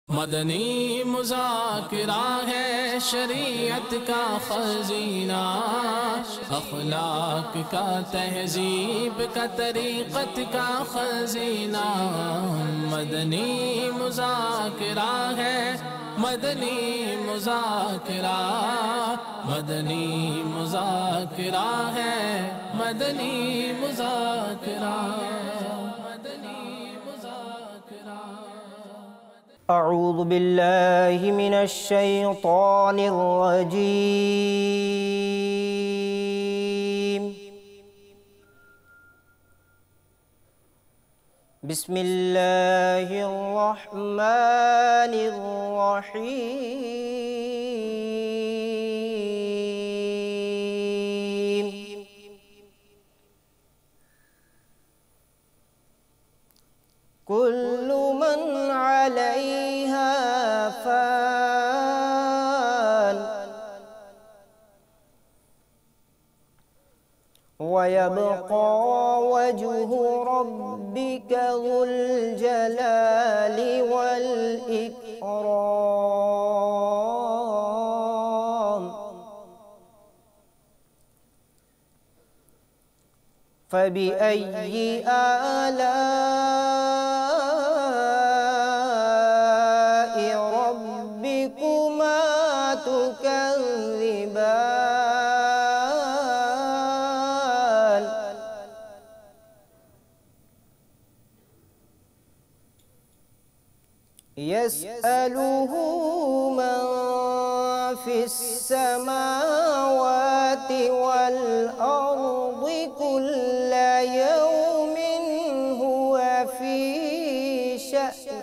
مدنی مذاکرہ ہے شریعت کا خزینہ، اخلاق کا تہذیب کا طریقت کا خزینہ۔ مدنی مذاکرہ ہے، مدنی مذاکرہ، مدنی مذاکرہ ہے، مدنی مذاکرہ، مدنی مذاکرہ۔ اعوذ باللہ من الشیطان الرجیم، بسم اللہ الرحمن الرحیم۔ کل من علیہا فان وَيَبْقَى وَجْهُ رَبِّكَ ذُو الْجَلَالِ وَالْإِكْرَامِ۔ فَبِأَيِّ آلَاءِ رَبِّكُمَا تُكَذِّبَانِ؟ يَسْأَلُهُ مَن فِي السَّمَاوَاتِ وَالْأَرْضِ كُلَّ يَوْمٍ هُوَ فِي شَأْنٍ۔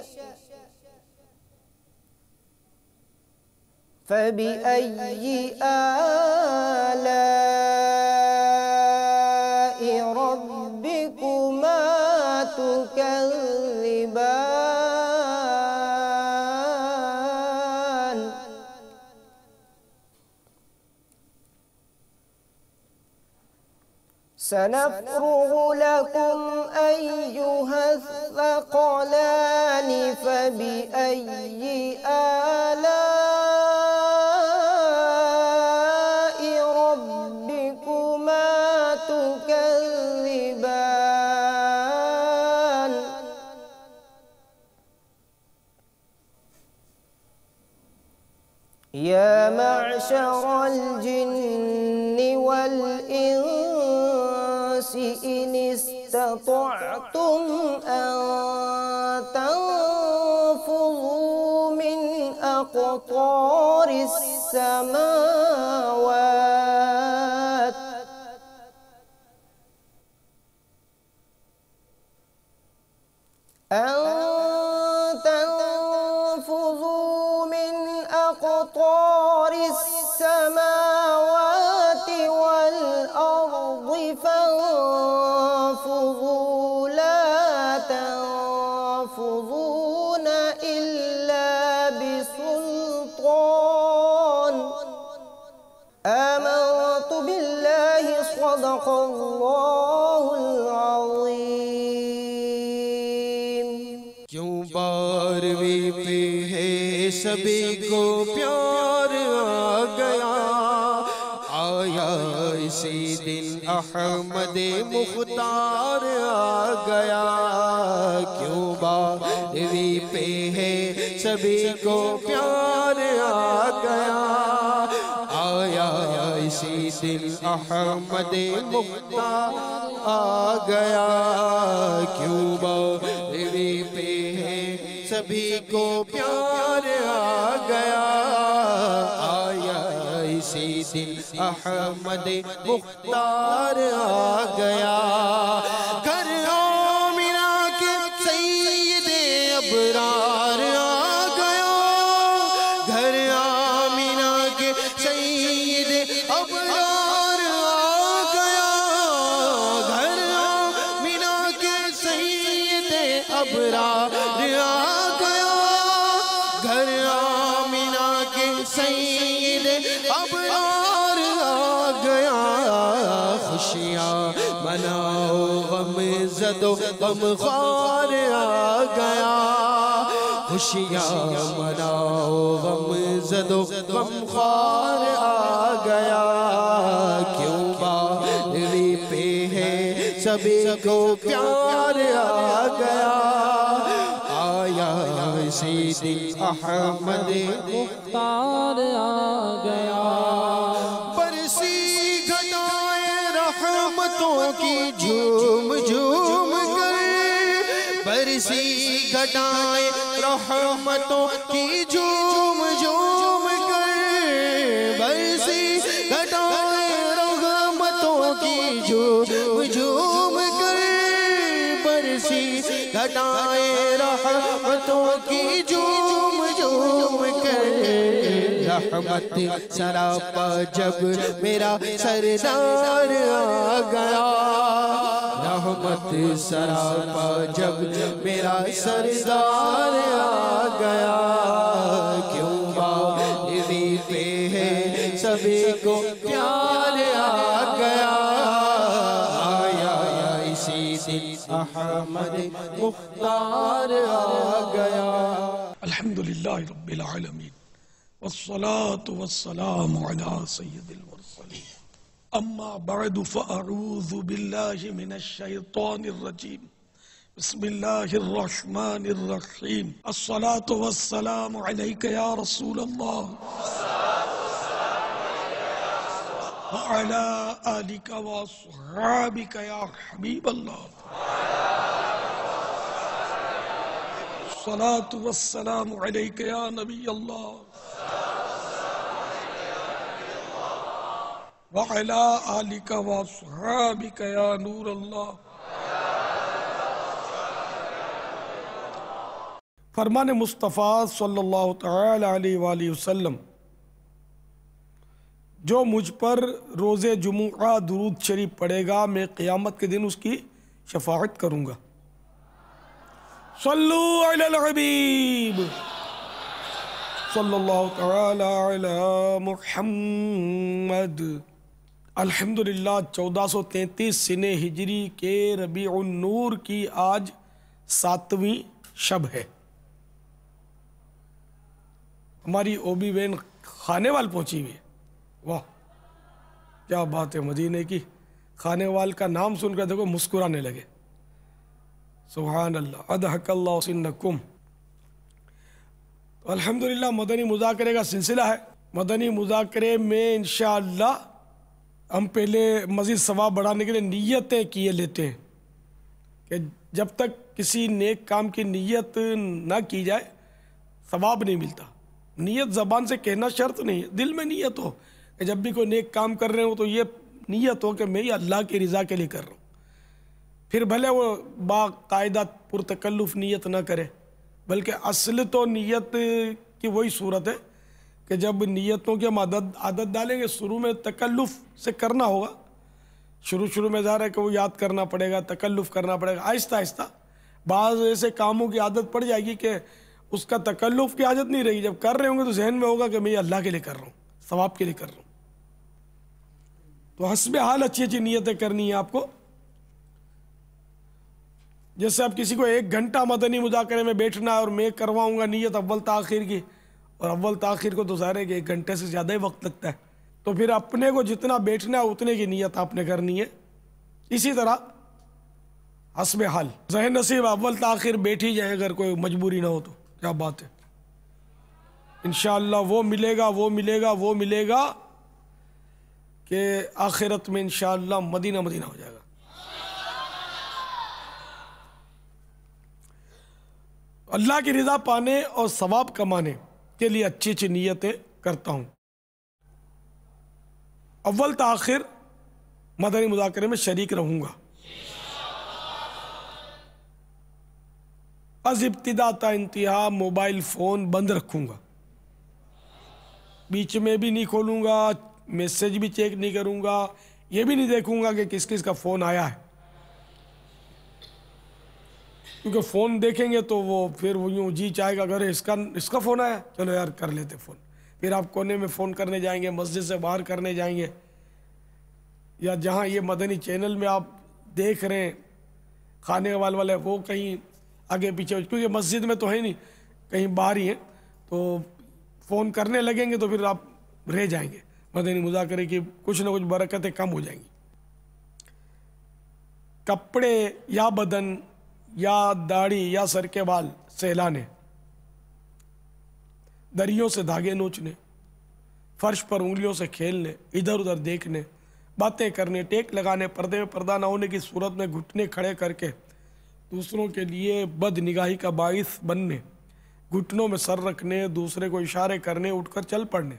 فَبِأَيِّ آلَاءِ رَبِّكُمَا تُكَذِّبَانِ؟ سنفرغ لكم أيها الثقلان، فبأي آلاء ربكما تكذبان؟ يا معشر الجن والإنس إن استطعتم أن تنفذوا من أقطار السماوات والأرض فانفذوا لا تنفذون إلا بسلطان۔ آمنت بالله، صدق الله العظيم۔ کیوں بارہویں پہ ہے سبھی کو پیار آ گیا، آیا اسی دن احمد مختار آ گیا۔ کیوں بارہویں پہ ہے سبھی کو پیار آ گیا، آیا اسی دن احمد مختار آ گیا۔ کیوں بارہویں پہ ہے سبھی کو پیار آ گیا، آیا اسی دن احمد مختار آ گیا۔ گھر آمنہ کے سید ابرار آ گیا، گھر آمنہ کے سید ابرار آ گیا، گھر آمنہ کے سید ابرار آ گیا، گھر آمنہ کے سید ابرار آ گیا۔ خوشیاں مناؤ غم زد و غم خوار آ گیا، خوشیاں مناؤ غم زد و غم خوار آ گیا کیوں باوی پہ ہے سبھی کو پیار آ گیا آیا اسی دن احمد مختار آ گیا برسی گھٹائیں رحمتوں کی جھوم جھوم کر برسی گھٹائیں رحمتوں کی جھوم جھوم کر برسی گھٹائیں رحمتوں کی جھوم جھوم کر برسی گھٹائیں رحمتوں کی جھوم جھوم کر رحمت سراپا جب میرا سردار آ گیا رحمت سراپا جب میرا سردار آ گیا کیوں باوی پہ ہے سبھی کو پیار آ گیا آیا اسی دن احمد مختار آ گیا الحمدللہ رب العالمین والصلاة والسلام على سید المرسلین اما بعد فاعوذ باللہ من الشیطان الرجیم بسم اللہ الرحمن الرحیم الصلاة والسلام علیک یا رسول اللہ وعلى آلك وصحابك يا حبيب الله الصلاة والسلام عليك يا نبي الله وعلى آلك وصحابك يا نور الله فرمان مصطفیٰ صلی اللہ تعالی علیہ وآلہ وسلم جو مجھ پر روز جمعہ درود شریف پڑھے گا میں قیامت کے دن اس کی شفاعت کروں گا صلو علی الحبیب صلی اللہ تعالی علی محمد الحمدللہ 1433 سنہ ہجری کے ربیع النور کی آج 7ویں شب ہے ہماری اوبی وین خانے وال پہنچی ہوئی ہے واہ کیا بات ہے مدینے کی خانے وال کا نام سن کر دیکھو مسکرانے لگے سبحان اللہ اضحک اللہ سنکم الحمدللہ مدنی مذاکرے کا سلسلہ ہے مدنی مذاکرے میں انشاءاللہ ہم پہلے مزید ثواب بڑھانے کے لیے نیتیں کیے لیتے ہیں کہ جب تک کسی نیک کام کی نیت نہ کی جائے ثواب نہیں ملتا نیت زبان سے کہنا شرط نہیں ہے دل میں نیت ہو کہ جب بھی کوئی نیک کام کر رہے ہوں تو یہ نیت ہو کہ میں یہ اللہ کی رضا کے لیے کر رہا ہوں پھر بھلے وہ باقاعدہ پرتکلف نیت نہ کرے بلکہ اصل تو نیت کی وہی صورت ہے کہ جب نیتوں کی ہم عادت ڈالیں گے شروع میں تکلف سے کرنا ہوگا شروع میں ظاہر ہے کہ وہ یاد کرنا پڑے گا تکلف کرنا پڑے گا آہستہ آہستہ بعض ایسے کاموں کی عادت پڑ جائے گی کہ اس کا تکلف کی عادت نہیں رہے گی جب کر رہے ہوں گے تو ذہن میں ہوگا کہ میں یہ اللہ کے لیے کر رہا ہوں ثواب کے لیے کر رہا ہوں تو حسب حال اچھی اچھی نیتیں کرنی ہیں آپ کو جیسے اب کسی کو 1 گھنٹہ مدنی مذاکرے میں بیٹھنا ہے اور میں کرواؤں گا نیت اول تاخیر کی اور اول تاخیر کو تو ظاہر ہے کہ 1 گھنٹے سے زیادہ ہی وقت لگتا ہے تو پھر اپنے کو جتنا بیٹھنا ہے اتنے کی نیت آپ نے کرنی ہے اسی طرح حسب حال ذہن نصیب اول تاخیر بیٹھ ہی جائے اگر کوئی مجبوری نہ ہو تو کیا بات ہے انشاءاللہ وہ ملے گا کہ آخرت میں انشاءاللہ مدینہ ہو جائے گا اللہ کی رضا پانے اور ثواب کمانے کے لیے اچھی اچھی نیتیں کرتا ہوں اول تاخیر مدنی مذاکرے میں شریک رہوں گا از ابتدا تا انتہا موبائل فون بند رکھوں گا بیچ میں بھی نہیں کھولوں گا میسج بھی چیک نہیں کروں گا یہ بھی نہیں دیکھوں گا کہ کس کس کا فون آیا ہے کیونکہ فون دیکھیں گے تو وہ پھر وہ یوں جی چاہے گا اگر اس کا فون آیا چلو یار کر لیتے فون پھر آپ کونے میں فون کرنے جائیں گے مسجد سے باہر کرنے جائیں گے یا جہاں یہ مدنی چینل میں آپ دیکھ رہے ہیں خانے والے وہ کہیں آگے پیچھے کیونکہ مسجد میں تو ہے نہیں کہیں باہر ہی ہیں تو فون کرنے لگیں گے تو پھر آپ رہ جائیں گے، مدنی مذاکرے کی کچھ نہ کچھ برکتیں کم ہو جائیں گی۔ کپڑے یا بدن یا داڑھی یا سر کے بال سہلانے، دریوں سے دھاگے نوچنے، فرش پر انگلیوں سے کھیلنے، ادھر ادھر دیکھنے، باتیں کرنے، ٹیک لگانے، پردے میں پردہ نہ ہونے کی صورت میں گھٹنے کھڑے کر کے دوسروں کے لیے بد نگاہی کا باعث بننے، گھٹنوں میں سر رکھنے، دوسرے کو اشارے کرنے، اٹھ کر چل پڑنے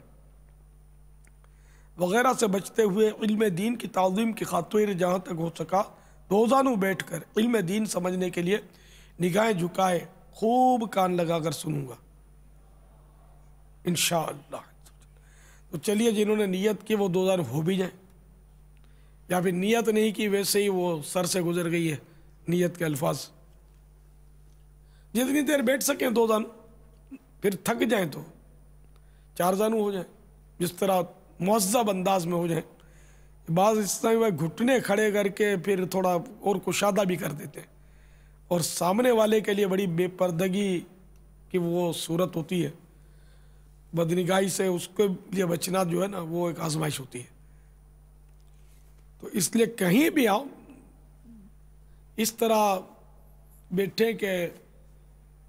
وغیرہ سے بچتے ہوئے علم دین کی تعظیم کی خاطر جہاں تک ہو سکا روزانوں بیٹھ کر علم دین سمجھنے کے لیے نگاہیں جھکائے خوب کان لگا کر سنوں گا انشاءاللہ۔ تو چلیے جنہوں نے نیت کی وہ 2000 ہو بھی جائیں، یا پھر نیت نہیں کی ویسے ہی وہ سر سے گزر گئی ہے نیت کے الفاظ، جتنی دیر بیٹھ سکیں 2000، پھر تھک جائیں تو 4 زانو ہو جائیں، جس طرح مہذب انداز میں ہو جائیں۔ بعض اس طرح وہ گھٹنے کھڑے کر کے پھر تھوڑا اور کشادہ بھی کر دیتے ہیں، اور سامنے والے کے لیے بڑی بے پردگی کی وہ صورت ہوتی ہے، بدنگاہی سے اس کے لیے بچنا جو ہے نا وہ ایک آزمائش ہوتی ہے۔ تو اس لیے کہیں بھی آؤ اس طرح بیٹھے کہ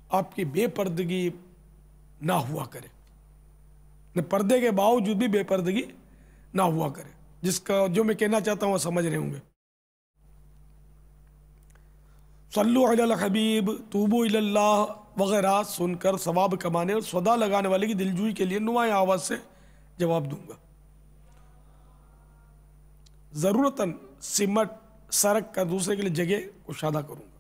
آپ کی بے پردگی نہ ہوا کرے، پردے کے باوجود بھی بے پردگی نہ ہوا کرے، جس کا جو میں کہنا چاہتا ہوں وہ سمجھ رہے ہوں گے۔ صلو علی الحبیب، توبو الی اللہ وغیرہ سن کر ثواب کمانے اور صدا لگانے والے کی دلجوئی کے لیے نمایاں آواز سے جواب دوں گا، ضرورتاً سمٹ سرک کر دوسرے کے لیے جگہ کشادہ کروں گا،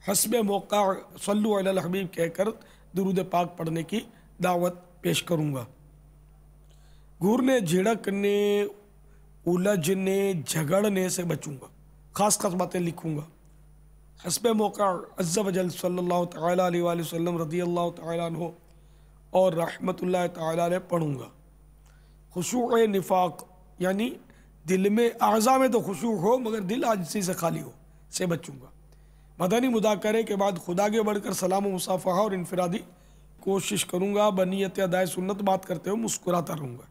حسب موقع صلو علی الحبیب کہہ کر درود پاک پڑھنے کی دعوت پیش کروں گا، گھورنے جھڑکنے الجھنے جھگڑنے سے بچوں گا، خاص خاص باتیں لکھوں گا، حسب موقع عز و جل صلی اللہ تعالیٰ علیہ وآلہ وسلم رضی اللہ تعالیٰ عنہ اور رحمت اللہ تعالیٰ علیہ پڑھوں گا، خشوع نفاق یعنی دل میں اعضاء میں تو خشوع ہو مگر دل عاجزی سے خالی ہو سے بچوں گا، مدنی مذاکرے کے بعد خدا کے بڑھ کر سلام و مصافحہ اور انفرادی کوشش کروں گا، بنیت ادائے سنت بات کرتے ہوئے مسکراتا رہوں گا،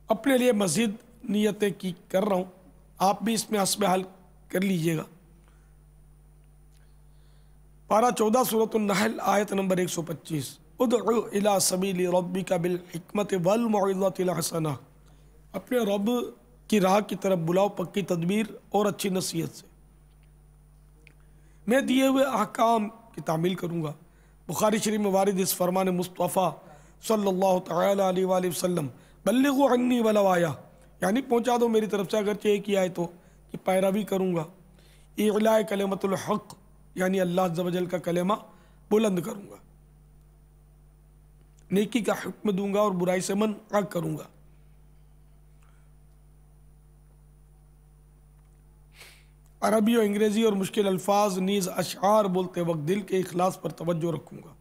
اپنے لیے مزید نیتیں کی کر رہا ہوں، آپ بھی اس میں حسب حال کر لیجئے گا۔ پارہ 14 سورۃ النحل آیت نمبر 125، ادعو الی سبیل ربک بالحکمت والموعظۃ الحسنہ، اپنے رب کی راہ کی طرف بلاؤ پکی تدبیر اور اچھی نصیحت سے، میں دیے ہوئے احکام کی تعمیل کروں گا۔ بخاری شریف میں وارد اس فرمان مصطفیٰ صلی اللہ تعالی علیہ وآلہ وسلم، بلغوا عنی ولو آیہ، یعنی پہنچا دو میری طرف سے اگرچہ ایک ہی آئے تو، کہ پیروی کروں گا، اعلاء کلمۃ الحق یعنی اللہ عز و جل کا کلمہ بلند کروں گا، نیکی کا حکم دوں گا اور برائی سے منع کروں گا، عربی و انگریزی اور مشکل الفاظ نیز اشعار بولتے وقت دل کے اخلاص پر توجہ رکھوں گا،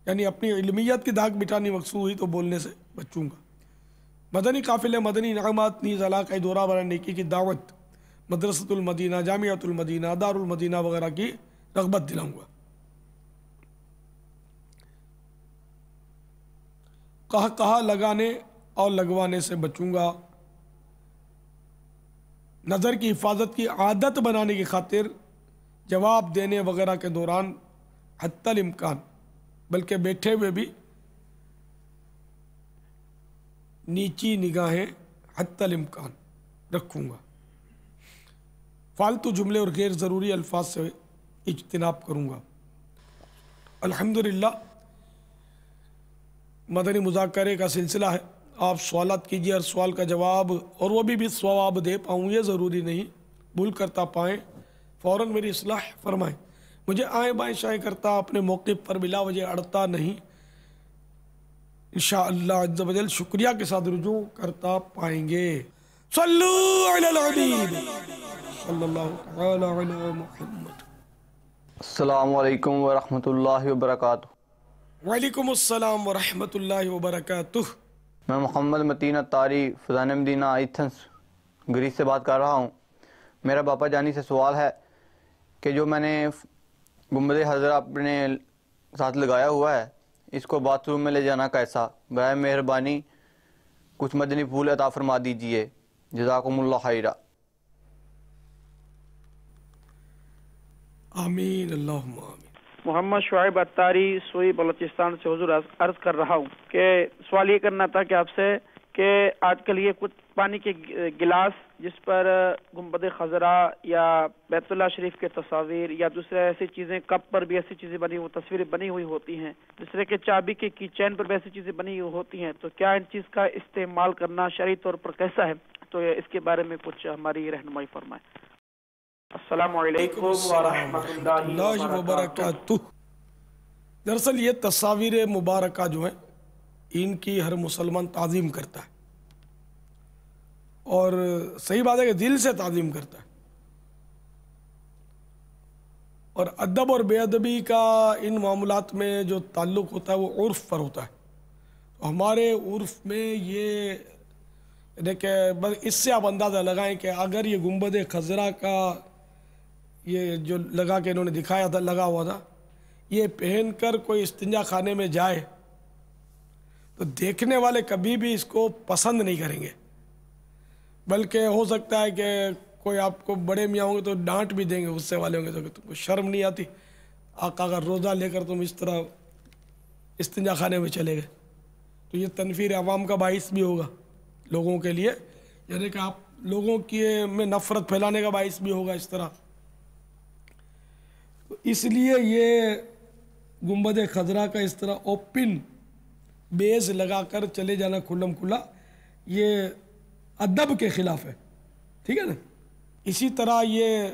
یعنی اپنی علمیت کی داغ مٹانی مقصود ہوئی تو بولنے سے بچوں گا، مدنی قافلے مدنی انعامات نیز علاقہ دورہ برائے نیکی کی دعوت، مدرسۃ المدینہ، جامعۃ المدینہ، دار المدینہ وغیرہ کی رغبت دلاؤں گا، کہا لگانے اور لگوانے سے بچوں گا، نظر کی حفاظت کی عادت بنانے کی خاطر جواب دینے وغیرہ کے دوران حتی الامکان بلکہ بیٹھے ہوئے بھی نیچی نگاہیں حتی الامکان رکھوں گا، فالتو جملے اور غیر ضروری الفاظ سے اجتناب کروں گا۔ الحمدللہ مدنی مذاکرے کا سلسلہ ہے، آپ سوالات کیجیے، ہر سوال کا جواب اور وہ بھی ثواب دے پاؤں یہ ضروری نہیں، بھول کرتا پائیں فوراً میری اصلاح فرمائیں، مجھے آئیں بائیں شائیں کرتا اپنے موقف پر بلا وجہ اڑتا نہیں، انشاءاللہ عز و جل شکریہ کے ساتھ رجوع کرتا پائیں گے۔ صلو علی الحبیب صلی اللہ تعالی علی محمد۔ السلام علیکم ورحمۃ اللہ وبرکاتہ۔ وعلیکم السلام ورحمۃ اللہ وبرکاتہ۔ میں محمد متین اتاری فضان مدینہ ایتھنس گریس سے بات کر رہا ہوں۔ میرا باپا جانی سے سوال ہے کہ جو میں نے گنبد خضرا اپنے ساتھ لگایا ہوا ہے اس کو باتھ روم میں لے جانا کیسا؟ برائے مہربانی کچھ مدنی پھول عطا فرما دیجئے، جزاکم اللہ خیرہ۔ آمین اللہم آمین۔ محمد شعیب اتاری سوئی بلوچستان سے حضور عرض کر رہا ہوں کہ سوال یہ کرنا تھا کہ آپ سے کہ آج کل یہ کچھ پانی کے گلاس جس پر گنبد خضرا یا بیت اللہ شریف کے تصاویر یا دوسرے ایسی چیزیں، کپ پر بھی ایسی چیزیں بنی ہوئی تصویریں بنی ہوئی ہوتی ہیں، دوسرے کے چابی کے کی چین پر بھی ایسی چیزیں بنی ہوئی ہوتی ہیں، تو کیا ان چیز کا استعمال کرنا شرعی طور پر کیسا ہے؟ تو اس کے بارے میں کچھ ہماری رہنمائی فرمائیں۔ السلام علیکم ورحمۃ اللہ وبرکاتہ۔ دراصل یہ تصاویر مبارکہ جو ہیں ان کی ہر مسلمان تعظیم کرتا ہے، اور صحیح بات ہے کہ دل سے تعظیم کرتا ہے، اور ادب اور بے ادبی کا ان معاملات میں جو تعلق ہوتا ہے وہ عرف پر ہوتا ہے۔ تو ہمارے عرف میں یہ دیکھیں، بس اس سے آپ اندازہ لگائیں کہ اگر یہ گنبد خضرا کا یہ جو لگا کے انہوں نے دکھایا تھا، لگا ہوا تھا، یہ پہن کر کوئی استنجا خانے میں جائے تو دیکھنے والے کبھی بھی اس کو پسند نہیں کریں گے، بلکہ ہو سکتا ہے کہ کوئی آپ کو بڑے میاں ہوں گے تو ڈانٹ بھی دیں گے، غصے والے ہوں گے تو کہ تم کو شرم نہیں آتی، آقا کا روزہ لے کر تم اس طرح استنجا خانے میں چلے گئے۔ تو یہ تنفیر عوام کا باعث بھی ہوگا لوگوں کے لیے، یعنی کہ آپ لوگوں کی میں نفرت پھیلانے کا باعث بھی ہوگا اس طرح۔ اس لیے یہ گنبد خضرا کا اس طرح اوپن بیز لگا کر چلے جانا کھلم کھلا، یہ ادب کے خلاف ہے، ٹھیک ہے نا۔ اسی طرح یہ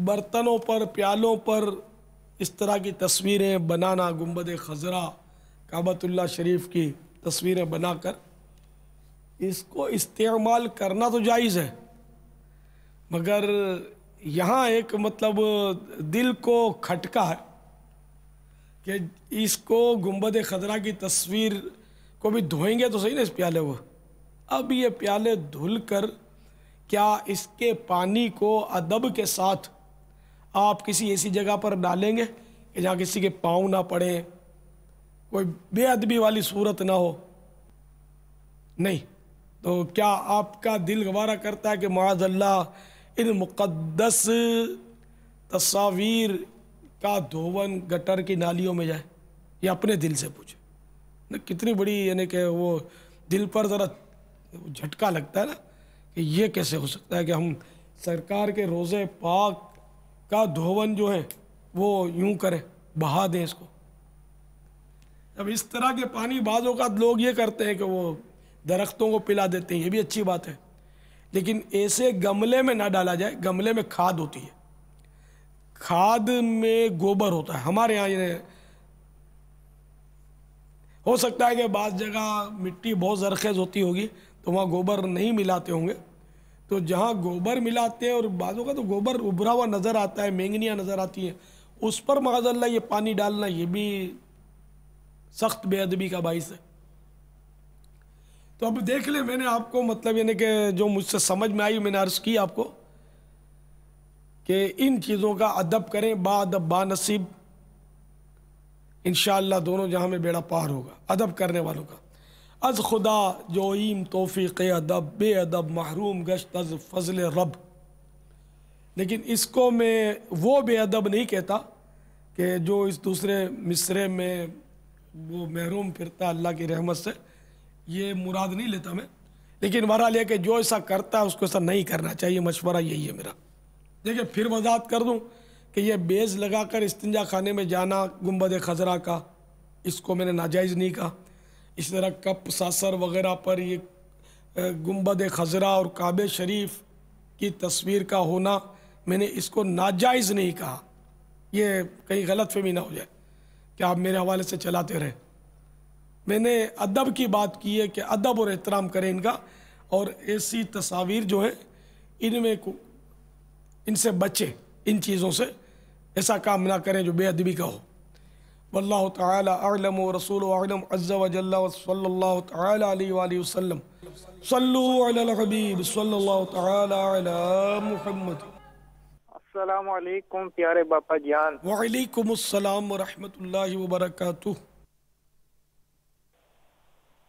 برتنوں پر، پیالوں پر اس طرح کی تصویریں بنانا، گنبد خضرا، کعبۃ اللہ شریف کی تصویریں بنا کر اس کو استعمال کرنا تو جائز ہے، مگر یہاں ایک مطلب دل کو کھٹکا ہے کہ اس کو گنبد خضرا کی تصویر کو بھی دھوئیں گے تو صحیح نا اس پیالے کو۔ اب یہ پیالے دھل کر کیا اس کے پانی کو ادب کے ساتھ آپ کسی ایسی جگہ پر ڈالیں گے کہ جہاں کسی کے پاؤں نہ پڑیں، کوئی بے ادبی والی صورت نہ ہو؟ نہیں۔ تو کیا آپ کا دل گوارا کرتا ہے کہ معاذ اللہ ان مقدس تصاویر کا دھون گٹر کی نالیوں میں جائے؟ یہ اپنے دل سے پوچھے، کتنی بڑی یعنی کہ وہ دل پر ذرا جھٹکا لگتا ہے نا کہ یہ کیسے ہو سکتا ہے کہ ہم سرکار کے روضے پاک کا دھون جو ہے وہ یوں کریں، بہا دیں اس کو۔ اب اس طرح کے پانی بعض اوقات لوگ یہ کرتے ہیں کہ وہ درختوں کو پلا دیتے ہیں، یہ بھی اچھی بات ہے، لیکن ایسے گملے میں نہ ڈالا جائے۔ گملے میں کھاد ہوتی ہے، کھاد میں گوبر ہوتا ہے۔ ہمارے یہاں یہ ہو سکتا ہے کہ بعض جگہ مٹی بہت زرخیز ہوتی ہوگی تو وہاں گوبر نہیں ملاتے ہوں گے، تو جہاں گوبر ملاتے ہیں اور بعضوں کا تو گوبر ابھرا ہوا نظر آتا ہے، مینگنیاں نظر آتی ہیں، اس پر معاذ اللہ یہ پانی ڈالنا یہ بھی سخت بے ادبی کا باعث ہے۔ تو اب دیکھ لیں، میں نے آپ کو مطلب یعنی کہ جو مجھ سے سمجھ میں آئی میں نے عرض کی آپ کو کہ ان چیزوں کا ادب کریں، با ادب با نصیب، انشاءاللہ دونوں جہاں میں بیڑا پار ہوگا ادب کرنے والوں کا۔ از خدا جوئیم توفیق ادب، بے ادب محروم گشت از فضل رب۔ لیکن اس کو میں وہ بے ادب نہیں کہتا کہ جو اس دوسرے مصرے میں وہ محروم پھرتا اللہ کی رحمت سے، یہ مراد نہیں لیتا میں، لیکن بہرحال یہ کہ جو ایسا کرتا ہے اس کو ایسا نہیں کرنا چاہیے، مشورہ یہی ہے میرا۔ دیکھیں پھر وضاحت کر دوں کہ یہ بیز لگا کر استنجا خانے میں جانا گنبد خضرا کا، اس کو میں نے ناجائز نہیں کہا۔ اس طرح کپ ساسر وغیرہ پر یہ گنبد خضرا اور کعبہ شریف کی تصویر کا ہونا، میں نے اس کو ناجائز نہیں کہا۔ یہ کہیں غلط فہمی نہ ہو جائے کہ آپ میرے حوالے سے چلاتے رہیں۔ میں نے ادب کی بات کی ہے کہ ادب اور احترام کریں ان کا، اور ایسی تصاویر جو ہیں ان سے بچیں، ان چیزوں سے ایسا کام نہ کریں جو بے ادبی کا ہو۔ واللہ تعالی اعلم ورسولہ اعلم عز وجل وصلی اللہ تعالی علیہ وآلہ وسلم صلو علی الحبیب صلی اللہ تعالی علی محمد. السلام علیکم پیارے باپا جان. وعلیکم السلام ورحمۃ اللہ وبرکاتہ.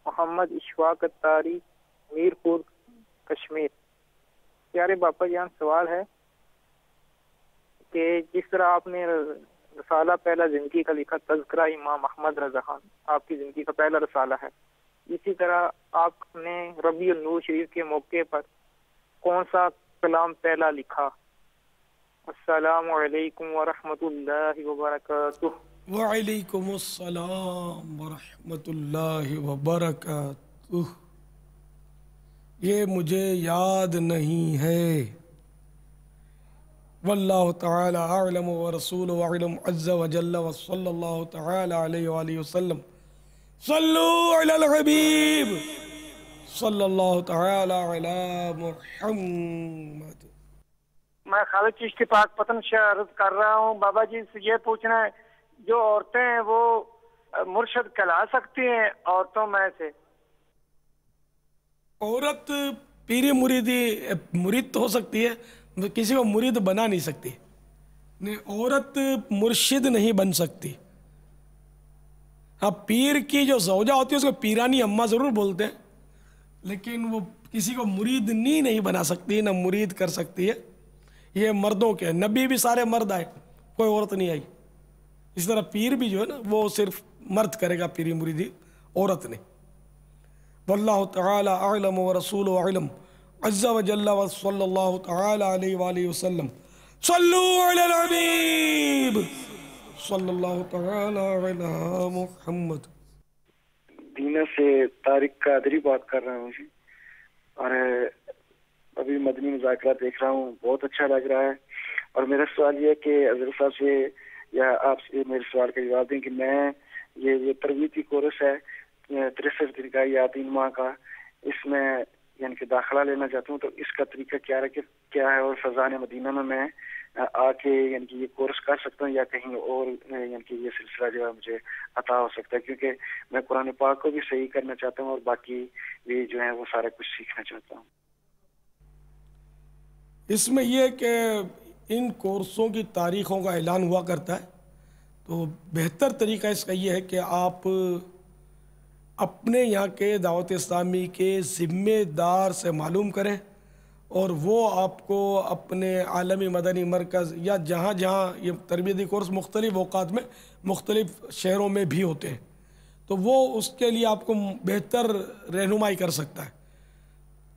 محمد اشفاق اتاری میرپور کشمیر. پیارے باپا جان سوال ہے کہ جس طرح آپ نے رسالہ پہلا زندگی کا لکھا تذکرہ امام احمد رضا خان، آپ کی زندگی کا پہلا رسالہ ہے، اسی طرح آپ نے ربیع النور شریف کے موقع پر کون سا کلام پہلا لکھا؟ السلام علیکم ورحمۃ اللہ وبرکاتہ. وعلیکم السلام ورحمۃ اللہ وبرکاتہ. یہ مجھے یاد نہیں ہے. واللہ تعالی اعلم ورسولہ اعلم عز وجل وصلی اللہ تعالی علیہ وآلہ وسلم صلو علی الحبیب صلی اللہ تعالی علی محمد. میں خالد چشتی پاک پتن سے عرض کر رہا ہوں، بابا جی سے یہ پوچھنا ہے جو عورتیں ہیں وہ مرشد کہلا سکتی ہیں عورتوں میں سے؟ عورت پیری مرید تو ہو سکتی ہے، کسی کو مرید بنا نہیں سکتی. عورت مرشد نہیں بن سکتی. ہاں پیر کی جو زوجہ ہوتی ہے اس کو پیرانی اماں ضرور بولتے ہیں، لیکن وہ کسی کو مرید نہیں بنا سکتی، نہ مرید کر سکتی ہے. یہ مردوں کے، نبی بھی سارے مرد آئے، کوئی عورت نہیں آئی. اس طرح پیر بھی جو ہے نا وہ صرف مرد کرے گا پیری مریدی، عورت نہیں. واللہ تعالی اعلم ورسولہ اعلم عز وجل وصلی اللہ تعالی علیہ وآلہ وسلم صلو علی الحبیب صلی اللہ تعالی علی محمد. دینا سے طارق قادری بات کر رہا ہوں جی، اور ابھی مدنی مذاکرات دیکھ رہا ہوں، بہت اچھا لگ رہا ہے. اور میرا سوال یہ ہے کہ حضرت صاحب سے یا آپ سے میرے سوال کا جواب دیں کہ میں یہ تربیتی کورس ہے 63 دن کا یا 3 ماہ کا، اس میں یعنی کہ داخلہ لینا چاہتا ہوں، تو اس کا طریقہ کیا ہے اور فضان مدینہ میں آ کے یعنی کہ یہ کورس کر سکتا ہوں یا کہیں اور یعنی کہ یہ سلسلہ جو ہے مجھے عطا ہو سکتا ہے، کیونکہ میں قرآن پاک کو بھی صحیح کرنا چاہتا ہوں اور باقی بھی جو ہے وہ سارا کچھ سیکھنا چاہتا ہوں. اس میں یہ کہ ان کورسوں کی تاریخوں کا اعلان ہوا کرتا ہے، تو بہتر طریقہ اس کا یہ ہے کہ آپ اپنے یہاں کے دعوت اسلامی کے ذمہ دار سے معلوم کریں، اور وہ آپ کو اپنے عالمی مدنی مرکز یا جہاں یہ تربیتی کورس مختلف اوقات میں مختلف شہروں میں بھی ہوتے ہیں، تو وہ اس کے لیے آپ کو بہتر رہنمائی کر سکتا ہے.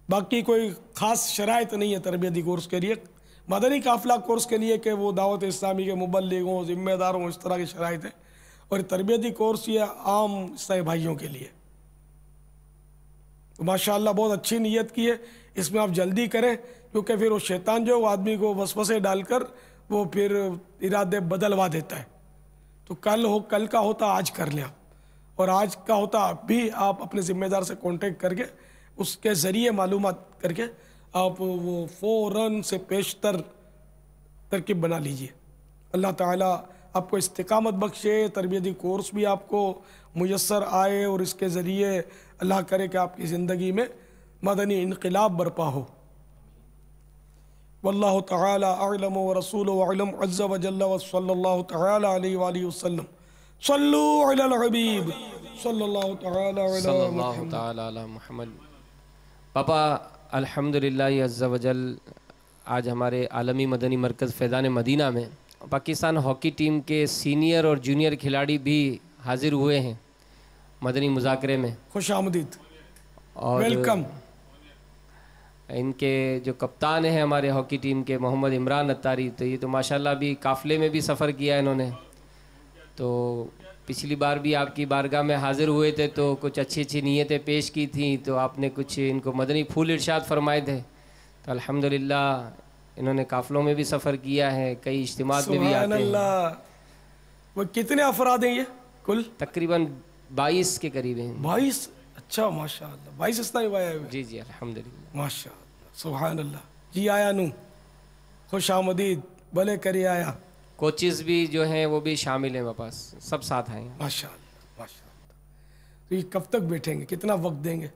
باقی کوئی خاص شرائط نہیں ہے تربیتی کورس کے لیے. مدنی قافلہ کورس کے لیے کہ وہ دعوت اسلامی کے مبلغ ہوں، ذمہ دار ہوں، اس طرح کی شرائط ہیں. اور تربیتی کورس یہ عام عیسائی بھائیوں کے لیے. تو ماشاءاللہ بہت اچھی نیت کی ہے، اس میں آپ جلدی کریں، کیونکہ پھر وہ شیطان جو وہ آدمی کو وسوسے ڈال کر وہ پھر ارادے بدلوا دیتا ہے. تو کل کا ہوتا آج کر لیں آپ، اور آج کا ہوتا اب بھی آپ اپنے ذمہ دار سے کانٹیکٹ کر کے اس کے ذریعے معلومات کر کے آپ وہ فوراً سے پیشتر ترکیب بنا لیجئے. اللہ تعالیٰ آپ کو استقامت بخشے، تربیتی کورس بھی آپ کو میسر آئے، اور اس کے ذریعے اللہ کرے کہ آپ کی زندگی میں مدنی انقلاب برپا ہو. واللہ تعالی اعلم ورسولہ اعلم عز وجل وصلی اللہ تعالی علیہ وآلہ وسلم صلو علی الحبیب صلی اللہ تعالی علی محمد. پاپا الحمدللہ عز وجل آج ہمارے عالمی مدنی مرکز فیضان مدینہ میں پاکستان ہاکی ٹیم کے سینئر اور جونیئر کھلاڑی بھی حاضر ہوئے ہیں مدنی مذاکرے میں. خوش آمدید، اور ویلکم. ان کے جو کپتان ہیں ہمارے ہاکی ٹیم کے محمد عمران اتاری، تو یہ تو ماشاءاللہ بھی قافلے میں بھی سفر کیا انہوں نے. تو پچھلی بار بھی آپ کی بارگاہ میں حاضر ہوئے تھے تو کچھ اچھی نیتیں پیش کی تھیں، تو آپ نے کچھ ان کو مدنی پھول ارشاد فرمائے تھے. تو الحمدللہ انہوں نے قافلوں میں بھی سفر کیا ہے، کئی اجتماعات میں بھی سبحان آتے ہیں. اللہ. وہ کتنے افراد ہیں یہ کل؟ تقریباً 22 کے قریب ہیں. 22. اچھا ماشاءاللہ 22 اسلامی بھائی آئے ہوئے. جی الحمدللہ ماشاءاللہ سبحان اللہ. جی آیا نو، خوش آمدید، بھلے کری آیا. کوچز بھی جو ہیں وہ بھی شامل ہیں ہمارے پاس، سب ساتھ آئے ہیں. ماشاء اللہ ماشاء اللہ. تو یہ کب تک بیٹھیں گے، کتنا وقت دیں گے؟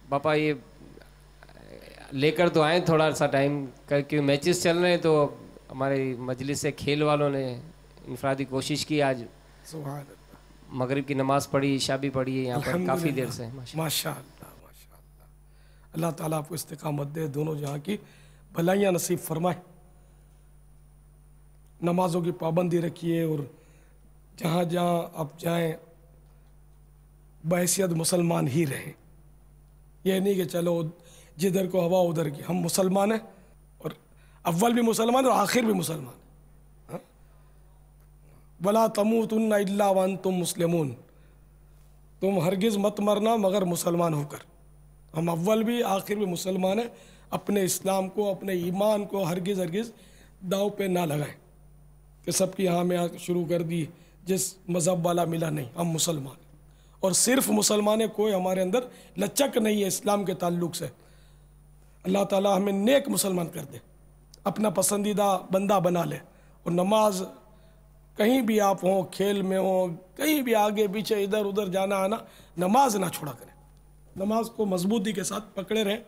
باپا یہ لے کر تو آئیں تھوڑا سا ٹائم، کیونکہ میچز چل رہے ہیں تو ہمارے مجلس سے کھیل والوں نے انفرادی کوشش کی. آج سبحان اللہ. مغرب کی نماز پڑھی، عشاء بھی پڑھی ہے یہاں پر کافی دیر سے. ماشاء اللہ ماشاء اللہ. اللہ تعالیٰ آپ کو استقامت دے، دونوں جہاں کی بھلائیاں نصیب فرمائے. نمازوں کی پابندی رکھیے اور جہاں جہاں آپ جائیں بحیثیت مسلمان ہی رہیں. یہ نہیں کہ چلو جدھر کو ہوا ادھر کی. ہم مسلمان ہیں، اور اول بھی مسلمان اور آخر بھی مسلمان. وَلَا تَمُوتُنَّ إِلَّا وَأَنْتُمْ مُسْلِمُونَ. تم ہرگز مت مرنا مگر مسلمان ہو کر. ہم اول بھی آخر بھی مسلمان ہیں. اپنے اسلام کو، اپنے ایمان کو ہرگز داؤ پہ نہ لگائیں کہ سب کی یہاں میں شروع کر دی جس مذہب والا ملا. نہیں، ہم مسلمان ہیں، اور صرف مسلمان ہیں. کوئی ہمارے اندر لچک نہیں ہے اسلام کے تعلق سے. اللہ تعالیٰ ہمیں نیک مسلمان کر دے، اپنا پسندیدہ بندہ بنا لے. اور نماز کہیں بھی آپ ہوں، کھیل میں ہوں، کہیں بھی آگے پیچھے ادھر ادھر جانا آنا، نماز نہ چھوڑا کریں. نماز کو مضبوطی کے ساتھ پکڑے رہیں.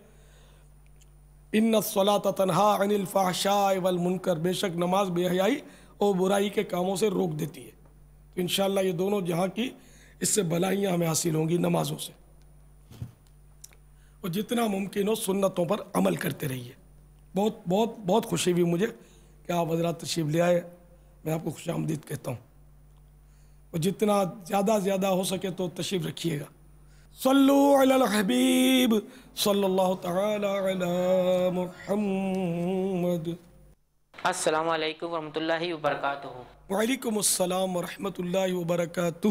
ان الصلاۃ تنہا عن الفحشاء والمنکر. بے شک نماز بے حیائی اور برائی کے کاموں سے روک دیتی ہے. تو انشاءاللہ یہ دونوں جہاں کی اس سے بھلائیاں ہمیں حاصل ہوں گی نمازوں سے. اور جتنا ممکن ہو سنتوں پر عمل کرتے رہیے. بہت بہت بہت خوشی ہوئی مجھے کہ آپ حضرات تشریف لے آئے. میں آپ کو خوش آمدید کہتا ہوں. اور جتنا زیادہ ہو سکے تو تشریف رکھیے گا. صلو علی الحبیب صلی اللہ تعالی علی محمد. السلام علیکم ورحمۃ اللہ وبرکاتہ. وعلیکم السلام ورحمۃ اللہ وبرکاتہ.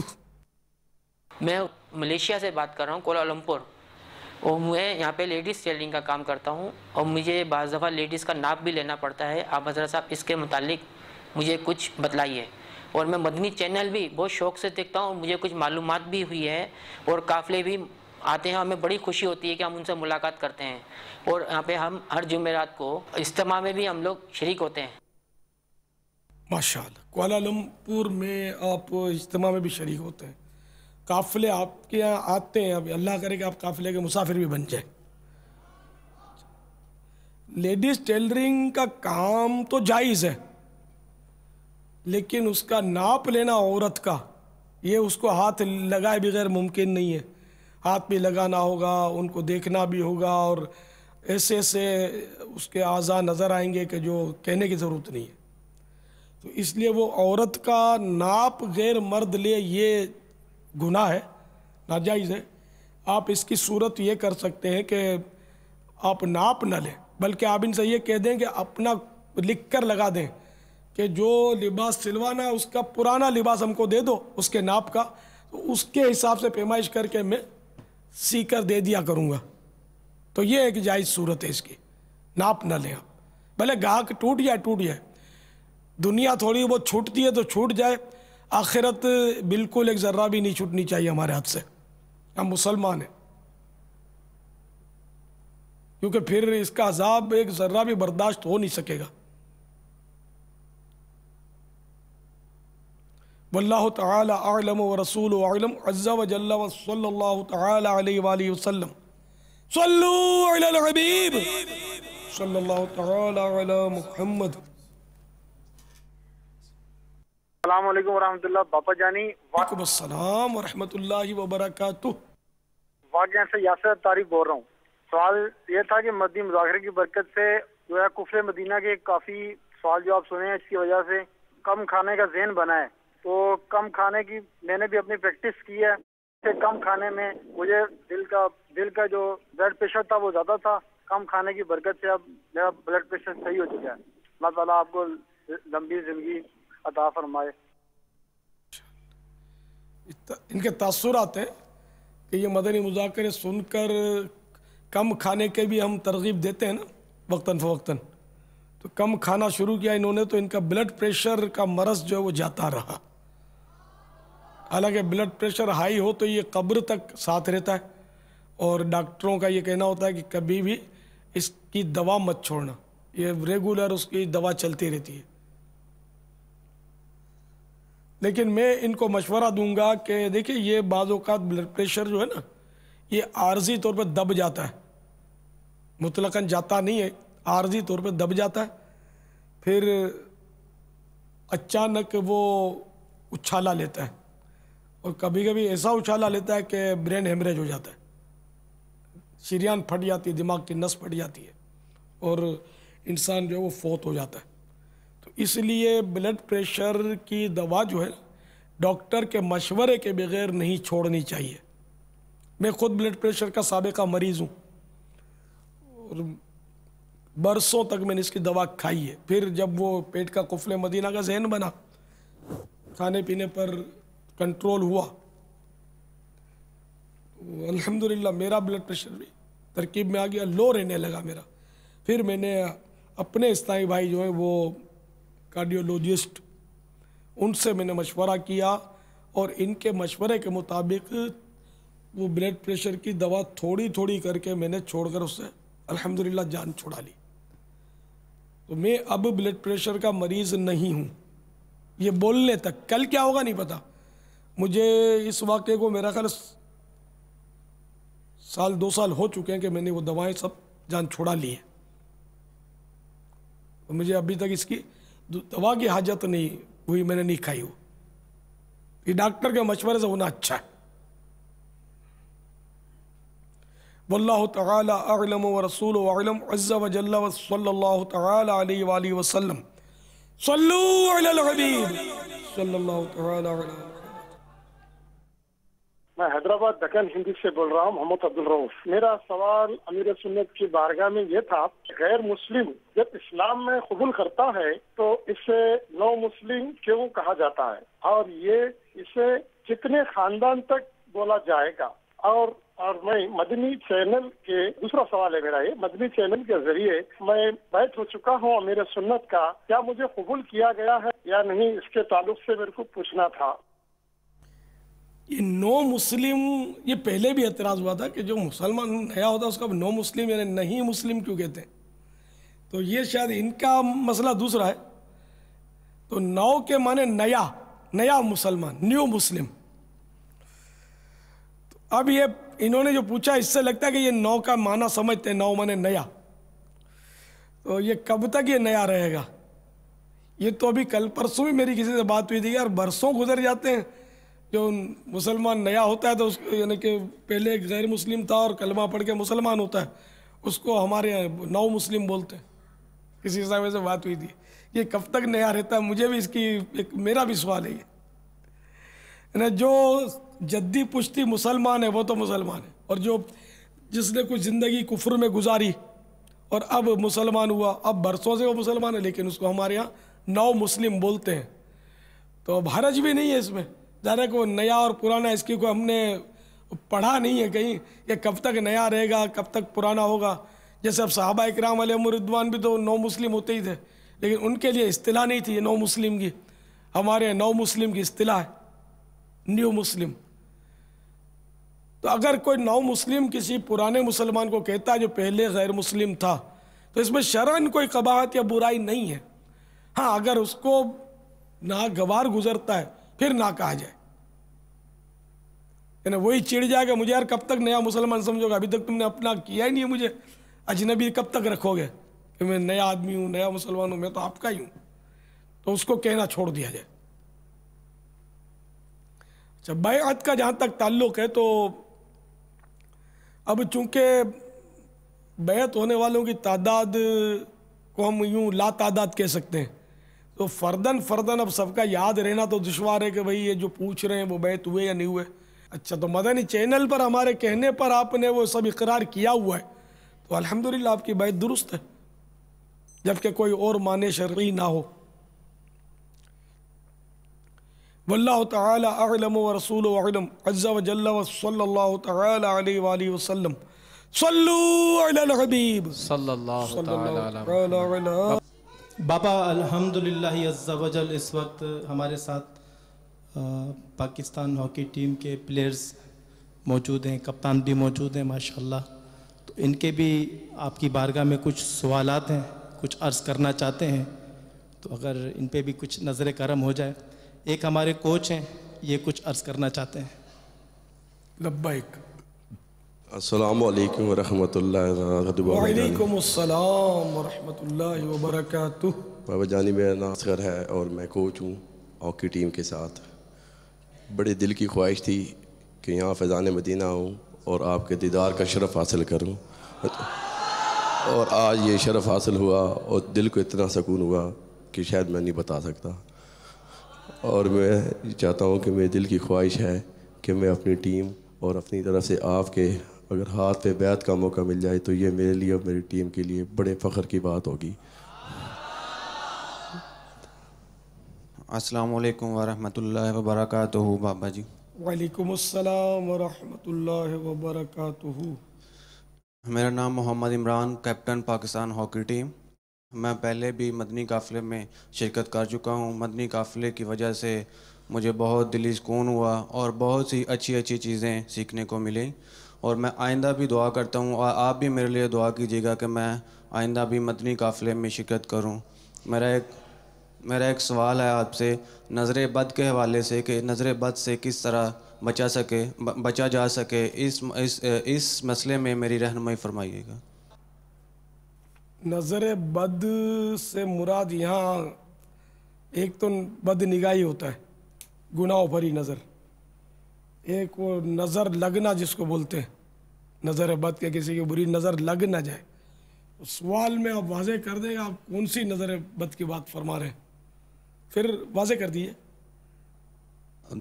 میں ملیشیا سے بات کر رہا ہوں، کوالالمپور. اور میں یہاں پہ لیڈیز ٹیلرنگ کا کام کرتا ہوں، اور مجھے بعض دفعہ لیڈیز کا ناپ بھی لینا پڑتا ہے. آپ حضرت صاحب اس کے متعلق مجھے کچھ بتلائیے. اور میں مدنی چینل بھی بہت شوق سے دیکھتا ہوں، مجھے کچھ معلومات بھی ہوئی ہے. اور قافلے بھی آتے ہیں، ہمیں بڑی خوشی ہوتی ہے کہ ہم ان سے ملاقات کرتے ہیں. اور یہاں پہ ہم ہر جمعرات کو اجتماع میں بھی ہم لوگ شریک ہوتے ہیں. ماشاءاللہ. کوالالمپور میں آپ اجتماع میں بھی شریک ہوتے ہیں. قافلے آپ کے یہاں آتے ہیں. اب اللہ کرے کہ آپ قافلے کے مسافر بھی بن جائیں. لیڈیز ٹیلرنگ کا کام تو جائز ہے، لیکن اس کا ناپ لینا عورت کا، یہ اس کو ہاتھ لگائے بغیر ممکن نہیں ہے. ہاتھ بھی لگانا ہوگا، ان کو دیکھنا بھی ہوگا، اور ایسے اس کے اعضاء نظر آئیں گے کہ جو کہنے کی ضرورت نہیں ہے. تو اس لیے وہ عورت کا ناپ غیر مرد لے، یہ گناہ ہے، ناجائز ہے. آپ اس کی صورت یہ کر سکتے ہیں کہ آپ ناپ نہ لیں، بلکہ آپ ان سے یہ کہہ دیں کہ اپنا لکھ کر لگا دیں کہ جو لباس سلوانا ہے اس کا پرانا لباس ہم کو دے دو اس کے ناپ کا، تو اس کے حساب سے پیمائش کر کے میں سی کر دے دیا کروں گا. تو یہ ایک جائز صورت ہے اس کی. ناپ نہ لیں آپ، بھلے گاہک ٹوٹ جائے. دنیا تھوڑی بہت چھوٹتی ہے تو چھوٹ جائے، آخرت بالکل ایک ذرہ بھی نہیں چھوٹنی چاہیے ہمارے ہاتھ سے. ہم مسلمان ہیں، کیونکہ پھر اس کا عذاب ایک ذرہ بھی برداشت ہو نہیں سکے گا. واللہ تعالی اعلم ورسول اعلم عز وجل وصلی اللہ تعالی علیہ وآلہ وسلم. صلو علی الحبیب صلی اللہ تعالی علی محمد. السلام علیکم ورحمۃ اللہ. باپا جانی وعلیکم السلام ورحمۃ اللہ وبرکاتہ. واقعہ سے یاسر طارق بول رہا ہوں. سوال یہ تھا کہ مدنی مذاکرے کی برکت سے جو ہے کفر مدینہ کے کافی سوال جو آپ سنے ہیں، اس کی وجہ سے کم کھانے کا ذہن بنا ہے. تو کم کھانے کی میں نے بھی اپنی پریکٹس کی ہے. کم کھانے میں مجھے دل کا جو بلڈ پریشر تھا وہ زیادہ تھا. کم کھانے کی برکت سے اب میرا بلڈ پریشر صحیح ہو چکا ہے. اللہ تعالیٰ آپ کو لمبی زندگی عطا فرمائے. ان کے تاثرات ہیں کہ یہ مدنی مذاکرے سن کر کم کھانے کے بھی ہم ترغیب دیتے ہیں نا وقتاً فوقتاً. تو کم کھانا شروع کیا انہوں نے، تو ان کا بلڈ پریشر کا مرض جو ہے وہ جاتا رہا. حالانکہ بلڈ پریشر ہائی ہو تو یہ قبر تک ساتھ رہتا ہے، اور ڈاکٹروں کا یہ کہنا ہوتا ہے کہ کبھی بھی اس کی دوا مت چھوڑنا، یہ ریگولر اس کی دوا چلتی رہتی ہے. لیکن میں ان کو مشورہ دوں گا کہ دیکھیں یہ بعض اوقات بلڈ پریشر جو ہے نا یہ عارضی طور پہ دب جاتا ہے، مطلقاً جاتا نہیں ہے، عارضی طور پہ دب جاتا ہے، پھر اچانک وہ اچھالا لیتا ہے، اور کبھی کبھی ایسا اچھالا لیتا ہے کہ برین ہیمریج ہو جاتا ہے، شریان پھٹ جاتی ہے، دماغ کی نس پھٹ جاتی ہے اور انسان جو ہے وہ فوت ہو جاتا ہے۔ تو اس لیے بلڈ پریشر کی دوا جو ہے ڈاکٹر کے مشورے کے بغیر نہیں چھوڑنی چاہیے۔ میں خود بلڈ پریشر کا سابقہ مریض ہوں اور برسوں تک میں نے اس کی دوا کھائی ہے، پھر جب وہ پیٹ کا قفل مدینہ کا ذہن بنا، کھانے پینے پر کنٹرول ہوا، الحمدللہ میرا بلڈ پریشر بھی ترکیب میں آ گیا، لو رہنے لگا میرا۔ پھر میں نے اپنے اسلامی بھائی جو ہیں وہ کارڈیولوجسٹ، ان سے میں نے مشورہ کیا اور ان کے مشورے کے مطابق وہ بلڈ پریشر کی دوا تھوڑی تھوڑی کر کے میں نے چھوڑ کر اس سے الحمدللہ جان چھڑا لی۔ تو میں اب بلڈ پریشر کا مریض نہیں ہوں، یہ بولنے تک، کل کیا ہوگا نہیں پتا۔ مجھے اس واقعے کو میرا خیال سال 2 سال ہو چکے ہیں کہ میں نے وہ دوائیں سب جان چھوڑا لی ہیں، تو مجھے ابھی تک اس کی دوا کی حاجت نہیں ہوئی، میں نے نہیں کھائی ہو۔ یہ ڈاکٹر کے مشورے سے ہونا اچھا ہے۔ واللہ تعالی اعلم ورسولہ اعلم عز وجل وصلی اللہ تعالی علیہ وآلہ وسلم۔ صلو علی الحبیب صلی اللہ تعالی علیہ وسلم۔ میں حیدرآباد دکن ہندی سے بول رہا ہوں، محمد عبدالرؤف۔ میرا سوال امیر سنت کی بارگاہ میں یہ تھا، غیر مسلم جب اسلام میں قبول کرتا ہے تو اسے نو مسلم کیوں کہا جاتا ہے، اور یہ اسے کتنے خاندان تک بولا جائے گا؟ اور میں مدنی چینل کے دوسرا سوال ہے میرا، یہ مدنی چینل کے ذریعے میں بیعت ہو چکا ہوں امیر سنت کا، کیا مجھے قبول کیا گیا ہے یا نہیں، اس کے تعلق سے میرے کو پوچھنا تھا۔ یہ نو مسلم، یہ پہلے بھی اعتراض ہوا تھا کہ جو مسلمان نیا ہوتا ہے اس کا نو مسلم یعنی نہیں مسلم کیوں کہتے ہیں، تو یہ شاید ان کا مسئلہ دوسرا ہے۔ تو نو کے معنی نیا، نیا مسلمان، نیو مسلم۔ تو اب یہ انہوں نے جو پوچھا اس سے لگتا ہے کہ یہ نو کا معنی سمجھتے ہیں، نو معنی نیا، تو یہ کب تک یہ نیا رہے گا؟ یہ تو ابھی کل پرسوں بھی میری کسی سے بات ہوئی تھی، یار برسوں گزر جاتے ہیں، جو مسلمان نیا ہوتا ہے تو اس یعنی کہ پہلے ایک غیر مسلم تھا اور کلمہ پڑھ کے مسلمان ہوتا ہے، اس کو ہمارے یہاں نو مسلم بولتے ہیں۔ کسی صاحب سے بات ہوئی تھی، یہ کب تک نیا رہتا ہے؟ مجھے بھی اس کی ایک میرا بھی سوال ہے یہ، جو جدی پشتی مسلمان ہے وہ تو مسلمان ہے، اور جو جس نے کچھ زندگی کفر میں گزاری اور اب مسلمان ہوا، اب برسوں سے وہ مسلمان ہے لیکن اس کو ہمارے یہاں نو مسلم بولتے ہیں، تو اب حرج بھی نہیں ہے اس میں۔ ظاہر ہے کہ وہ نیا اور پرانا اس کی کو ہم نے پڑھا نہیں ہے کہیں کہ کب تک نیا رہے گا، کب تک پرانا ہوگا۔ جیسے اب صحابہ اکرام علیہم رضوان بھی تو نو مسلم ہوتے ہی تھے، لیکن ان کے لیے اصطلاح نہیں تھی نو مسلم کی، ہمارے نو مسلم کی اصطلاح ہے نیو مسلم۔ تو اگر کوئی نو مسلم کسی پرانے مسلمان کو کہتا ہے جو پہلے غیر مسلم تھا، تو اس میں شرعاً کوئی قباحت یا برائی نہیں ہے۔ ہاں اگر اس کو ناگوار گزرتا ہے پھر نہ کہا جائے، یعنی وہی چڑ جائے گا مجھے، یار کب تک نیا مسلمان سمجھو گا، ابھی تک تم نے اپنا کیا ہی نہیں ہے، مجھے اجنبی کب تک رکھو گے کہ میں نیا آدمی ہوں، نیا مسلمان ہوں، میں تو آپ کا ہی ہوں، تو اس کو کہنا چھوڑ دیا جائے۔ اچھا، بیعت کا جہاں تک تعلق ہے تو اب چونکہ بیعت ہونے والوں کی تعداد کو ہم یوں لا تعداد کہہ سکتے ہیں، تو فردن اب سب کا یاد رہنا تو دشوار ہے کہ بھئی یہ جو پوچھ رہے ہیں وہ بیعت ہوئے یا نہیں ہوئے۔ اچھا، تو مدنی چینل پر ہمارے کہنے پر آپ نے وہ سب اقرار کیا ہوا ہے، تو الحمدللہ آپ کی بیعت درست ہے، جبکہ کوئی اور معنی شرعی نہ ہو۔ واللہ تعالی اعلم ورسولہ اعلم عز وجل وصلی اللہ تعالی علیہ وآلہ وسلم۔ صلو علی الحبیب صلی اللہ تعالی علیہ۔ بابا الحمدللہ عز وجل اس وقت ہمارے ساتھ پاکستان ہاکی ٹیم کے پلیئرز موجود ہیں، کپتان بھی موجود ہیں ماشاءاللہ، تو ان کے بھی آپ کی بارگاہ میں کچھ سوالات ہیں، کچھ عرض کرنا چاہتے ہیں، تو اگر ان پہ بھی کچھ نظر کرم ہو جائے۔ ایک ہمارے کوچ ہیں، یہ کچھ عرض کرنا چاہتے ہیں. لبیک. السلام علیکم ورحمۃ اللہ وبرکاتہ. وعلیکم السلام ورحمۃ اللہ وبرکاتہ. بابا جانی میرا نام اصغر ہے اور میں کوچ ہوں ہاکی ٹیم کے ساتھ. بڑے دل کی خواہش تھی کہ یہاں فیضان مدینہ ہوں اور آپ کے دیدار کا شرف حاصل کروں، اور آج یہ شرف حاصل ہوا اور دل کو اتنا سکون ہوا کہ شاید میں نہیں بتا سکتا. اور میں چاہتا ہوں کہ میرے دل کی خواہش ہے کہ میں اپنی ٹیم اور اپنی طرف سے آپ کے اگر ہاتھ پہ بیعت کا موقع مل جائے تو یہ میرے لیے اور میری ٹیم کے لیے بڑے فخر کی بات ہوگی. السلام علیکم ورحمۃ اللہ وبرکاتہ. بابا جی وعلیکم السلام ورحمۃ اللہ وبرکاتہ. میرا نام Muhammad Imran, captain Pakistan hockey team. میں پہلے بھی مدنی قافلے میں شرکت کر چکا ہوں. مدنی قافلے کی وجہ سے مجھے بہت دلی سکون ہوا اور بہت سی اچھی چیزیں سیکھنے کو ملیں، اور میں آئندہ بھی دعا کرتا ہوں اور آپ بھی میرے لیے دعا کیجیے گا کہ میں آئندہ بھی مدنی قافلے میں شرکت کروں. میرا ایک سوال ہے آپ سے نظر بد کے حوالے سے کہ نظر بد سے کس طرح بچا جا سکے، اس مسئلے میں میری رہنمائی فرمائیے گا. نظر بد سے مراد یہاں ایک تو بد نگاہی ہوتا ہے، گناہوں بھری نظر. ایک وہ نظر لگنا جس کو بولتے ہیں نظر بد کے، کسی کی بری نظر لگ نہ جائے. سوال میں آپ واضح کر دیں گے آپ کون سی نظر بد کی بات فرما رہے ہیں، پھر واضح کر دیجیے.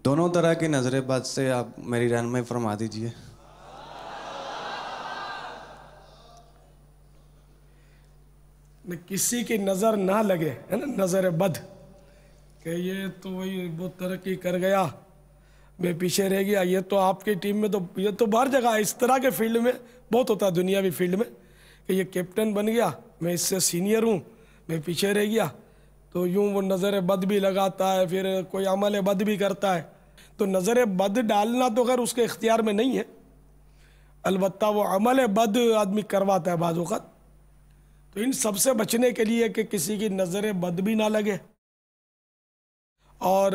دونوں طرح کی نظر بد سے آپ میری رہنمائی فرما دیجیے. کسی کی نظر نہ لگے ہے نا، نظر بد کہ یہ تو وہی بہت ترقی کر گیا میں پیچھے رہ گیا. یہ تو آپ کی ٹیم میں تو یہ تو ہر جگہ اس طرح کے فیلڈ میں بہت ہوتا ہے، دنیاوی فیلڈ میں، کہ یہ کیپٹن بن گیا، میں اس سے سینئر ہوں، میں پیچھے رہ گیا، تو یوں وہ نظر بد بھی لگاتا ہے، پھر کوئی عمل بد بھی کرتا ہے. تو نظر بد ڈالنا تو خیر اس کے اختیار میں نہیں ہے، البتہ وہ عمل بد آدمی کرواتا ہے بعض اوقات. تو ان سب سے بچنے کے لیے کہ کسی کی نظر بد بھی نہ لگے اور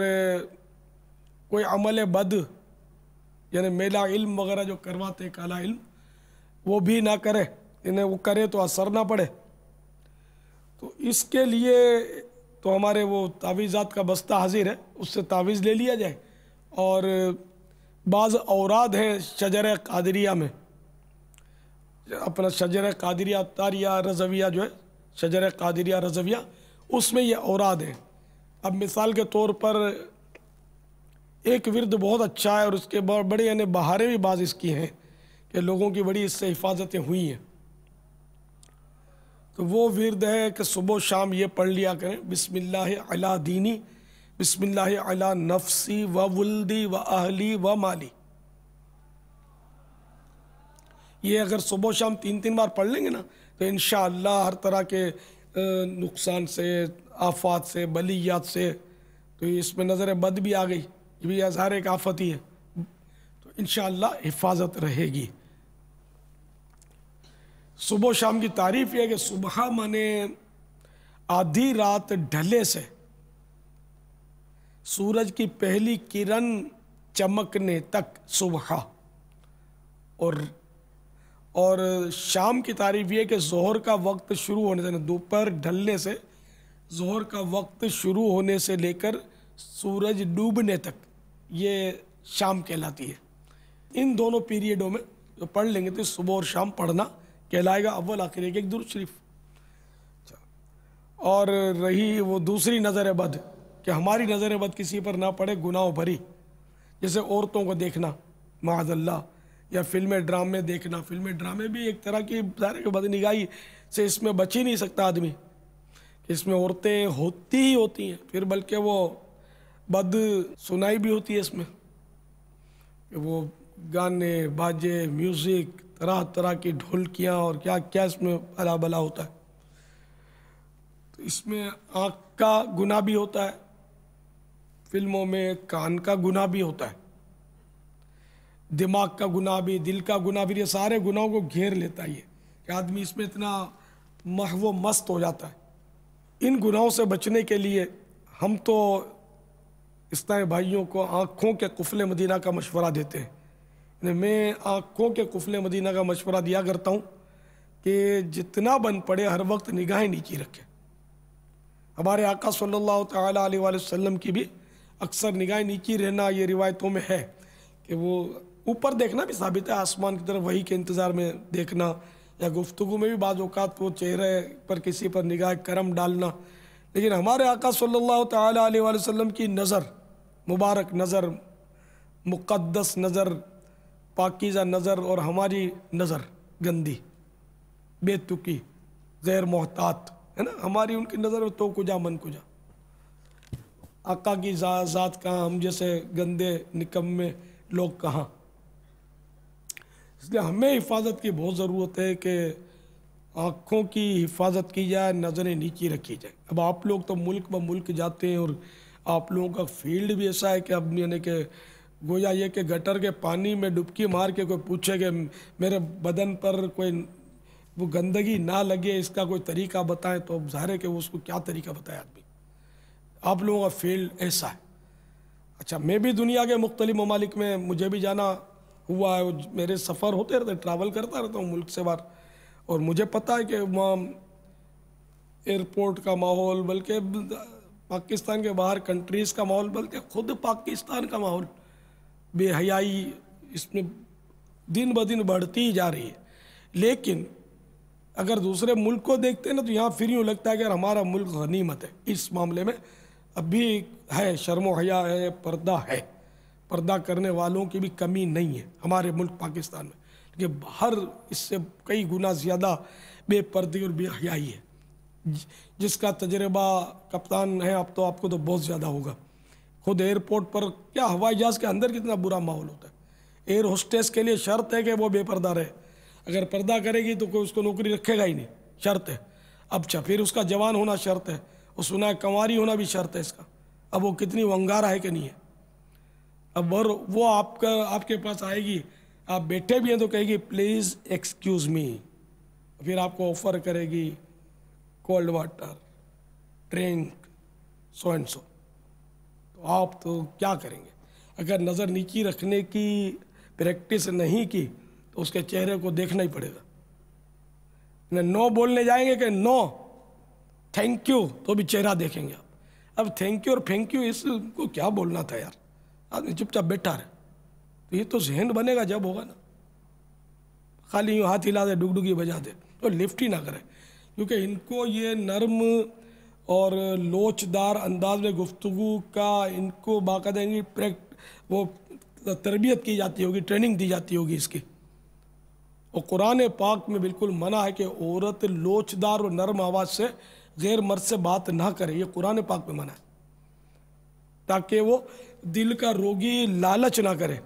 کوئی عمل بد یعنی میلا علم وغیرہ جو کرواتے کالا علم وہ بھی نہ کرے، انہیں وہ کرے تو اثر نہ پڑے. تو اس کے لیے تو ہمارے وہ تعویذات کا بستہ حاضر ہے، اس سے تعویذ لے لیا جائے. اور بعض اوراد ہیں شجر قادریہ میں، اپنا شجر قادریہ تاریہ رضویہ جو ہے شجر قادریہ رضویہ، اس میں یہ اوراد ہیں. اب مثال کے طور پر ایک ورد بہت اچھا ہے اور اس کے بڑے یعنی بہاریں بھی بعض اس کی ہیں کہ لوگوں کی بڑی اس سے حفاظتیں ہوئی ہیں. تو وہ ورد ہے کہ صبح و شام یہ پڑھ لیا کریں، بسم اللہ علی دینی، بسم اللہ علی نفسی و ولدی و اہلی و مالی. یہ اگر صبح و شام 3 بار پڑھ لیں گے نا تو انشاءاللہ ہر طرح کے نقصان سے، آفات سے، بلیات سے، تو اس میں نظر بد بھی آ گئی، یہ بھی اظہار ایک آفت ہی ہے، تو انشاءاللہ حفاظت رہے گی. صبح و شام کی تعریف یہ ہے کہ صبح مانے آدھی رات ڈھلے سے سورج کی پہلی کرن چمکنے تک صبح، اور شام کی تعریف یہ ہے کہ ظہر کا وقت شروع ہونے سے، دوپہر ڈھلنے سے ظہر کا وقت شروع ہونے سے لے کر سورج ڈوبنے تک یہ شام کہلاتی ہے. ان دونوں پیریڈوں میں جو پڑھ لیں گے تو صبح اور شام پڑھنا کہلائے گا. اول آخر ایک درود شریف. اور رہی وہ دوسری نظر بد کہ ہماری نظر بد کسی پر نہ پڑے گناہوں بھری، جیسے عورتوں کو دیکھنا معاذ اللہ، یا فلمیں ڈرامے دیکھنا. فلمیں ڈرامے بھی ایک طرح کی ظاہر کہ بد نگاہی سے اس میں بچ ہی نہیں سکتا آدمی، کہ اس میں عورتیں ہوتی ہی ہوتی ہیں، پھر بلکہ وہ بد سنائی بھی ہوتی ہے اس میں، کہ وہ گانے باجے میوزک طرح طرح کی ڈھولکیاں اور کیا کیا اس میں بلا بلا ہوتا ہے. تو اس میں آنکھ کا گناہ بھی ہوتا ہے، فلموں میں کان کا گناہ بھی ہوتا ہے، دماغ کا گناہ بھی، دل کا گناہ بھی، یہ سارے گناہوں کو گھیر لیتا ہے یہ کہ آدمی اس میں اتنا محو مست ہو جاتا ہے. ان گناہوں سے بچنے کے لیے ہم تو اسلامی بھائیوں کو آنکھوں کے قفل مدینہ کا مشورہ دیتے ہیں. میں آنکھوں کے قفل مدینہ کا مشورہ دیا کرتا ہوں کہ جتنا بن پڑے ہر وقت نگاہیں نیچی رکھیں. ہمارے آقا صلی اللہ تعالیٰ علیہ وآلہ وسلم کی بھی اکثر نگاہیں نیچی رہنا یہ روایتوں میں ہے کہ وہ اوپر دیکھنا بھی ثابت ہے، آسمان کی طرف وحی کے انتظار میں دیکھنا، یا گفتگو میں بھی بعض اوقات وہ چہرے پر کسی پر نگاہ کرم ڈالنا. لیکن ہمارے آقا صلی اللہ تعالیٰ علیہ وآلہ وسلم کی نظر، مبارک نظر، مقدس نظر، پاکیزہ نظر، اور ہماری نظر گندی، بے تکی، غیر محتاط ہے نا. ہماری ان کی نظر میں تو کجا من کجا. آقا کی ذات کہاں، ہم جیسے گندے نکمے لوگ کہاں. اس لیے ہمیں حفاظت کی بہت ضرورت ہے کہ آنکھوں کی حفاظت کی جائے، نظریں نیچی رکھی جائے. اب آپ لوگ تو ملک بہ ملک جاتے ہیں اور آپ لوگوں کا فیلڈ بھی ایسا ہے کہ اب یعنی کہ گویا یہ کہ گٹر کے پانی میں ڈبکی مار کے کوئی پوچھے کہ میرے بدن پر کوئی وہ گندگی نہ لگے، اس کا کوئی طریقہ بتائیں، تو اب ظاہر ہے کہ اس کو کیا طریقہ بتائے آدمی. آپ لوگوں کا فیلڈ ایسا ہے. اچھا، میں بھی دنیا کے مختلف ممالک میں مجھے بھی جانا ہوا ہے، میرے سفر ہوتے رہتے، ٹریول کرتا رہتا ہوں ملک سے باہر، اور مجھے پتہ ہے کہ وہاں ایئرپورٹ کا ماحول، بلکہ پاکستان کے باہر کنٹریز کا ماحول، بلکہ خود پاکستان کا ماحول، بے حیائی اس میں دن بدن بڑھتی ہی جا رہی ہے. لیکن اگر دوسرے ملک کو دیکھتے ہیں نا تو یہاں پھر یوں لگتا ہے کہ ہمارا ملک غنیمت ہے اس معاملے میں. اب بھی ہے، شرم و حیا ہے، پردہ ہے، پردہ کرنے والوں کی بھی کمی نہیں ہے ہمارے ملک پاکستان میں. لیکن باہر اس سے کئی گنا زیادہ بے پردگی اور بے حیائی ہے، جس کا تجربہ کپتان ہے اب تو آپ کو تو بہت زیادہ ہوگا. خود ایئرپورٹ پر کیا ہوائی جہاز کے اندر کتنا برا ماحول ہوتا ہے. ایئر ہوسٹس کے لیے شرط ہے کہ وہ بے پردہ رہے، اگر پردہ کرے گی تو کوئی اس کو نوکری رکھے گا ہی نہیں، شرط ہے. اب پھر اس کا جوان ہونا شرط ہے، اور سنا ہے کنواری ہونا بھی شرط ہے اس کا. اب وہ کتنی ونگارا ہے کہ نہیں ہے. اب وہ آپ کے پاس آئے گی، آپ بیٹھے بھی ہیں تو کہے گی پلیز ایکسکیوز می، پھر آپ کو آفر کرے گی cold water, drink, so and so. تو آپ تو کیا کریں گے؟ اگر نظر نیچی رکھنے کی پریکٹس نہیں کی تو اس کے چہرے کو دیکھنا ہی پڑے گا. نو بولنے جائیں گے کہ نو تھینک یو تو بھی چہرہ دیکھیں گے آپ. اب تھینک یو اور تھینک یو اس کو کیا بولنا تھا یار، آدمی چپ چاپ بیٹھا رہے. تو یہ تو ذہن بنے گا جب ہوگا نا. خالی یوں ہاتھ ہلا دے، ڈگ ڈگی بجا دے، تو لفٹ ہی نہ کرے. کیونکہ ان کو یہ نرم اور لوچدار انداز میں گفتگو کا ان کو باقاعدہ وہ تربیت کی جاتی ہوگی، ٹریننگ دی جاتی ہوگی اس کی. اور قرآن پاک میں بالکل منع ہے کہ عورت لوچدار اور نرم آواز سے غیر مرد سے بات نہ کرے. یہ قرآن پاک میں منع ہے تاکہ وہ دل کا روگی لالچ نہ کرے،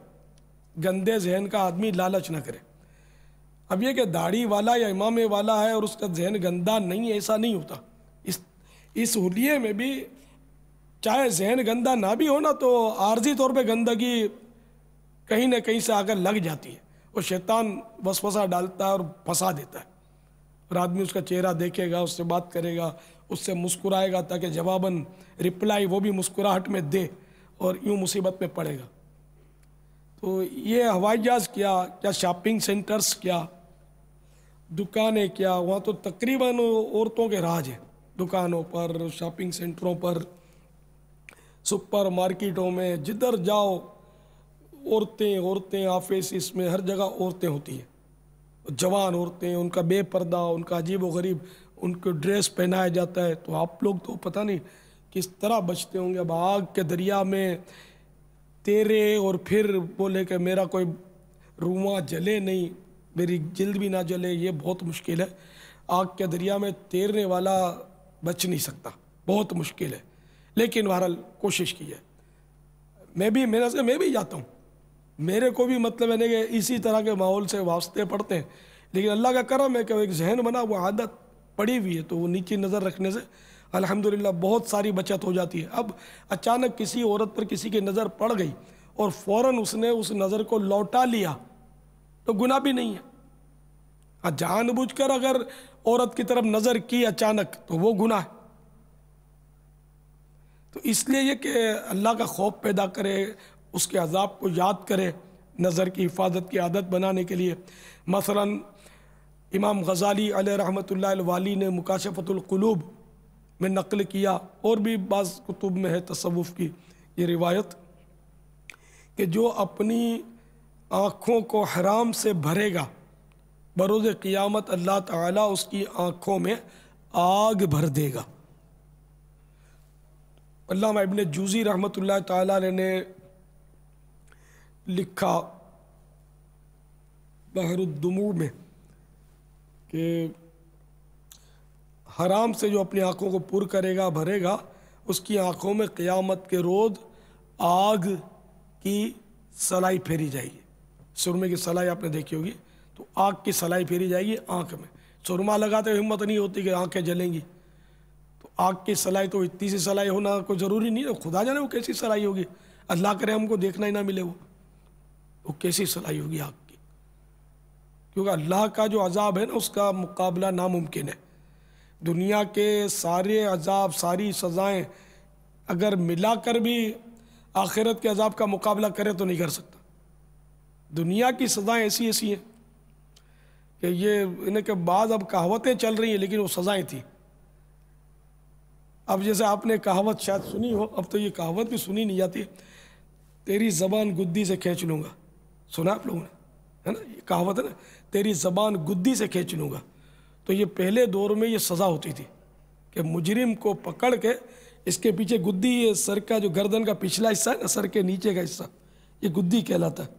گندے ذہن کا آدمی لالچ نہ کرے. اب یہ کہ داڑھی والا یا امامے والا ہے اور اس کا ذہن گندا نہیں ہے، ایسا نہیں ہوتا. اس حلیے میں بھی چاہے ذہن گندا نہ بھی ہونا تو عارضی طور پہ گندگی کہیں نہ کہیں سے آ کر لگ جاتی ہے، اور شیطان وسوسہ ڈالتا ہے اور پھنسا دیتا ہے. اور آدمی اس کا چہرہ دیکھے گا، اس سے بات کرے گا، اس سے مسکرائے گا تاکہ جواباً رپلائی وہ بھی مسکراہٹ میں دے، اور یوں مصیبت میں پڑے گا. تو یہ ہوائی جہاز کیا شاپنگ سینٹرز کیا، دکانیں کیا، وہاں تو تقریباً عورتوں کے راج ہیں. دکانوں پر، شاپنگ سینٹروں پر، سپر مارکیٹوں میں، جدھر جاؤ عورتیں، آفیسز میں ہر جگہ عورتیں ہوتی ہیں. جوان عورتیں، ان کا بے پردہ، ان کا عجیب و غریب ان کو ڈریس پہنایا جاتا ہے. تو آپ لوگ تو پتہ نہیں کس طرح بچتے ہوں گے. اب آگ کے دریا میں تیرے اور پھر بولے کہ میرا کوئی رواں جلے نہیں، میری جلد بھی نہ جلے، یہ بہت مشکل ہے. آگ کے دریا میں تیرنے والا بچ نہیں سکتا، بہت مشکل ہے. لیکن بہرحال کوشش کی ہے. میں بھی جاتا ہوں، میرے کو بھی مطلب ہے کہ اسی طرح کے ماحول سے واسطے پڑتے ہیں. لیکن اللہ کا کرم ہے کہ ایک ذہن بنا، وہ عادت پڑی ہوئی ہے، تو وہ نیچی نظر رکھنے سے الحمدللہ بہت ساری بچت ہو جاتی ہے. اب اچانک کسی عورت پر کسی کی نظر پڑ گئی اور فوراً اس نے اس نظر کو لوٹا لیا تو گناہ بھی نہیں ہے. جان بوجھ کر اگر عورت کی طرف نظر کی اچانک تو وہ گناہ ہے. تو اس لیے یہ کہ اللہ کا خوف پیدا کرے، اس کے عذاب کو یاد کرے، نظر کی حفاظت کی عادت بنانے کے لیے۔ مثلا امام غزالی علیہ رحمۃ اللہ الوالی نے مکاشفۃ القلوب میں نقل کیا، اور بھی بعض کتب میں ہے تصوف کی یہ روایت، کہ جو اپنی آنکھوں کو حرام سے بھرے گا بروز قیامت اللہ تعالیٰ اس کی آنکھوں میں آگ بھر دے گا۔ علامہ ابن جوزی رحمۃ اللہ تعالیٰ علیہ نے لکھا بحر الدموع میں کہ حرام سے جو اپنی آنکھوں کو پر کرے گا، بھرے گا، اس کی آنکھوں میں قیامت کے روز آگ کی سلائی پھیری جائے گی۔ سرمے کی سلائی آپ نے دیکھی ہوگی، تو آگ کی سلائی پھیری جائے گی آنکھ میں۔ سرما لگاتے ہوئے ہمت نہیں ہوتی کہ آنکھیں جلیں گی، تو آگ کی سلائی تو اتنی سی سلائی ہونا کوئی ضروری نہیں ہے، خدا جانے وہ کیسی سلائی ہوگی، اللہ کرے ہم کو دیکھنا ہی نہ ملے وہ کیسی سلائی ہوگی آگ کی، کیونکہ اللہ کا جو عذاب ہے نا اس کا مقابلہ ناممکن ہے۔ دنیا کے سارے عذاب، ساری سزائیں اگر ملا کر بھی آخرت کے عذاب کا مقابلہ کرے تو نہیں کر سکتا۔ دنیا کی سزائیں ایسی ایسی ہیں کہ یہ انہیں کہ بعض اب کہاوتیں چل رہی ہیں لیکن وہ سزائیں تھیں۔ اب جیسے آپ نے کہاوت شاید سنی ہو، اب تو یہ کہاوت بھی سنی نہیں جاتی، تیری زبان گدی سے کھینچ لوں گا، سنا آپ لوگوں نے، ہے نا؟ یہ کہاوت ہے نا، تیری زبان گدی سے کھینچ لوں گا۔ تو یہ پہلے دور میں یہ سزا ہوتی تھی کہ مجرم کو پکڑ کے اس کے پیچھے گدی، یہ سر کا جو گردن کا پچھلا حصہ ہے نا، سر کے نیچے کا حصہ، یہ گدی کہلاتا ہے۔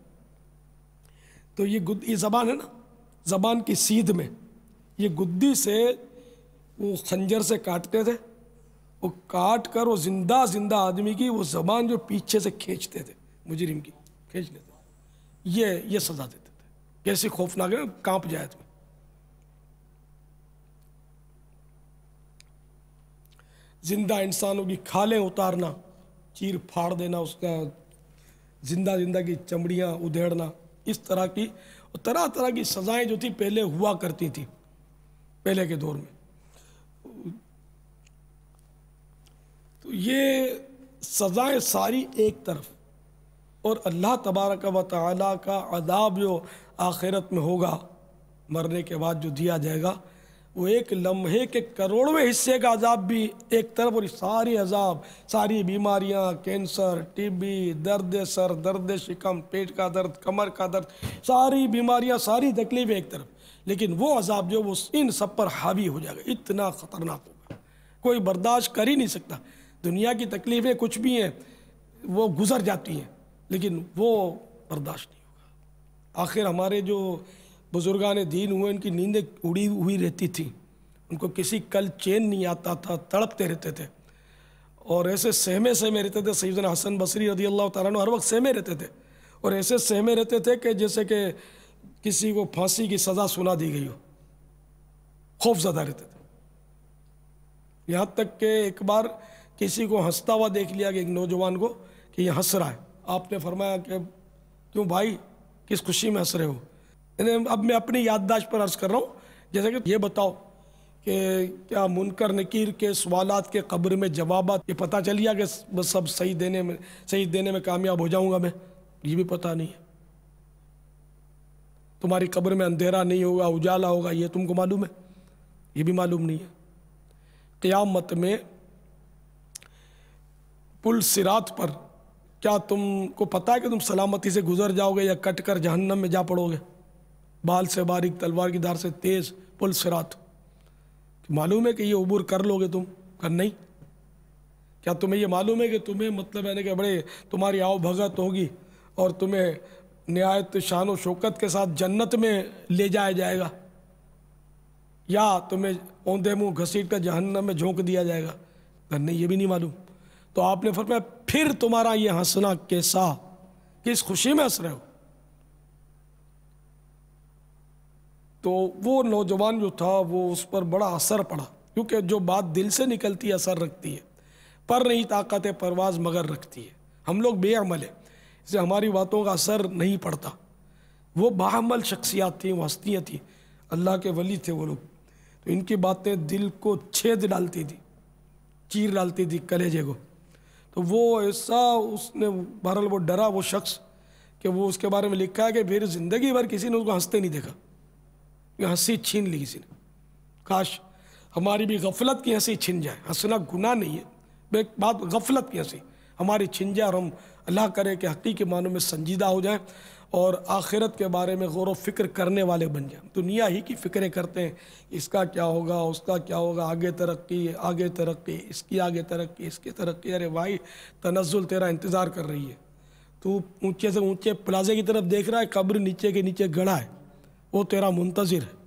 تو یہ زبان ہے نا، زبان کی سیدھ میں یہ گدی سے وہ خنجر سے کاٹتے تھے، وہ کاٹ کر وہ زندہ آدمی کی وہ زبان جو پیچھے سے کھینچتے تھے، مجرم کی کھینچ لیتے تھے، یہ سزا دیتے تھے۔ کیسی خوفناک ہے، کانپ جائے تمہیں۔ زندہ انسانوں کی کھالیں اتارنا، چیر پھاڑ دینا، اس کا زندہ کی چمڑیاں ادھیڑنا، اس طرح کی طرح کی سزائیں جو تھی پہلے ہوا کرتی تھی پہلے کے دور میں۔ تو یہ سزائیں ساری ایک طرف، اور اللہ تبارک و تعالیٰ کا عذاب جو آخرت میں ہوگا، مرنے کے بعد جو دیا جائے گا، وہ ایک لمحے کے کروڑویں حصے کا عذاب بھی ایک طرف، اور ساری عذاب، ساری بیماریاں، کینسر، ٹی بی، درد سر، درد شکم، پیٹ کا درد، کمر کا درد، ساری بیماریاں، ساری تکلیفیں ایک طرف، لیکن وہ عذاب جو وہ ان سب پر حاوی ہو جائے گا، اتنا خطرناک ہوگا، کوئی برداشت کر ہی نہیں سکتا۔ دنیا کی تکلیفیں کچھ بھی ہیں وہ گزر جاتی ہیں، لیکن وہ برداشت نہیں ہوگا۔ آخر ہمارے جو بزرگان دین ہوئے، ان کی نیندیں اڑی ہوئی رہتی تھیں، ان کو کسی کل چین نہیں آتا تھا، تڑپتے رہتے تھے، اور ایسے سہمے رہتے تھے۔ سیدنا حسن بصری رضی اللہ تعالیٰ عنہ ہر وقت سہمے رہتے تھے، اور ایسے سہمے رہتے تھے کہ جیسے کہ کسی کو پھانسی کی سزا سنا دی گئی ہو، خوف زدہ رہتے تھے۔ یہاں تک کہ ایک بار کسی کو ہنستا ہوا دیکھ لیا کہ ایک نوجوان کو کہ یہ ہنس رہا ہے، آپ نے فرمایا کہ کیوں بھائی، کس خوشی میں ہنس رہے ہو؟ اب میں اپنی یادداشت پر عرض کر رہا ہوں، جیسے کہ یہ بتاؤ کہ کیا منکر نکیر کے سوالات کے قبر میں جوابات یہ پتہ چل گیا کہ بس سب صحیح دینے میں کامیاب ہو جاؤں گا میں؟ یہ بھی پتہ نہیں ہے۔ تمہاری قبر میں اندھیرا نہیں ہوگا، اجالا ہوگا، یہ تم کو معلوم ہے؟ یہ بھی معلوم نہیں ہے۔ قیامت میں پل صراط پر کیا تم کو پتہ ہے کہ تم سلامتی سے گزر جاؤ گے یا کٹ کر جہنم میں جا پڑو گے؟ بال سے باریک، تلوار کی دھار سے تیز پل صراط، معلوم ہے کہ یہ عبور کر لو گے تم؟ کر نہیں۔ کیا تمہیں یہ معلوم ہے کہ تمہیں مطلب ہے کہ بڑے تمہاری آؤ بھگت ہوگی اور تمہیں نہایت شان و شوکت کے ساتھ جنت میں لے جایا جائے گا، یا تمہیں اوندے منہ گھسیٹ کر جہنم میں جھونک دیا جائے گا؟ نہیں، یہ بھی نہیں معلوم۔ تو آپ نے فرمایا پھر تمہارا یہ ہنسنا کیسا، کس خوشی میں ہنس رہے ہو؟ تو وہ نوجوان جو تھا وہ اس پر بڑا اثر پڑا، کیونکہ جو بات دل سے نکلتی ہے اثر رکھتی ہے، پر نہیں طاقت پرواز مگر رکھتی ہے۔ ہم لوگ بے عمل ہیں، اس سے ہماری باتوں کا اثر نہیں پڑتا۔ وہ باعمل شخصیات تھیں، وہ ہستیاں تھیں، اللہ کے ولی تھے وہ لوگ، تو ان کی باتیں دل کو چھید ڈالتی تھی، چیر ڈالتی تھی کلیجے کو۔ تو وہ ایسا اس نے بہرحال وہ ڈرا وہ شخص کہ وہ اس کے بارے میں لکھا ہے کہ پھر زندگی بھر کسی نے اس کو ہنستے نہیں دیکھا، یہ ہنسی چھین لی کسی نے۔ کاش ہماری بھی غفلت کی ہنسی چھن جائے، ہنسنا گناہ نہیں ہے، ایک بات غفلت کی ہنسی ہماری چھن جائے، اور ہم اللہ کرے کہ حقیقی معنوں میں سنجیدہ ہو جائیں اور آخرت کے بارے میں غور و فکر کرنے والے بن جائیں۔ دنیا ہی کی فکریں کرتے ہیں، اس کا کیا ہوگا، اس کا کیا ہوگا، آگے ترقی، آگے ترقی، اس کی آگے ترقی، اس کی ترقی۔ ارے بھائی تنزل تیرا انتظار کر رہی ہے، تو اونچے سے اونچے پلازے کی طرف دیکھ رہا ہے، قبر نیچے کے نیچے گڑا ہے، وہ تیرا منتظر ہے،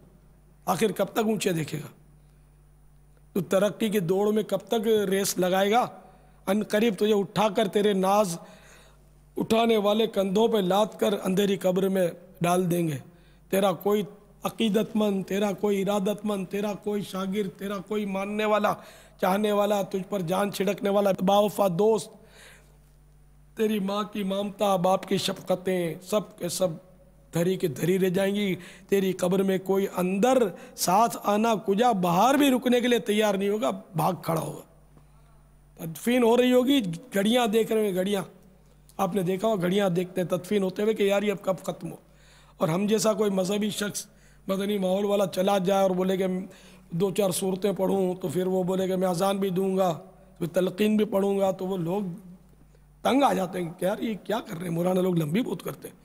آخر کب تک اونچے دیکھے گا؟ تو ترقی کی دوڑ میں کب تک ریس لگائے گا؟ ان قریب تجھے اٹھا کر تیرے ناز اٹھانے والے کندھوں پہ لاد کر اندھیری قبر میں ڈال دیں گے۔ تیرا کوئی عقیدت مند، تیرا کوئی ارادت مند، تیرا کوئی شاگرد، تیرا کوئی ماننے والا، چاہنے والا، تجھ پر جان چھڑکنے والا باوفا دوست، تیری ماں کی ممتا، باپ کی شفقتیں، سب کے سب دھری کے دھری رہ جائیں گی۔ تیری قبر میں کوئی اندر ساتھ آنا کجا باہر بھی رکنے کے لیے تیار نہیں ہوگا، بھاگ کھڑا ہوگا۔ تدفین ہو رہی ہوگی، گھڑیاں دیکھ رہے ہیں، گھڑیاں آپ نے دیکھا ہو، گھڑیاں دیکھتے ہیں تدفین ہوتے ہوئے کہ یار یہ اب کب ختم ہو۔ اور ہم جیسا کوئی مذہبی شخص مدنی ماحول والا چلا جائے اور بولے کہ 2-4 صورتیں پڑھوں، تو پھر وہ بولے کہ میں اذان بھی دوں گا، پھر تلقین بھی پڑھوں گا، تو وہ لوگ تنگ آ جاتے ہیں کہ یار یہ کیا کر رہے ہیں، مولانا لوگ لمبی بہت کرتے ہیں۔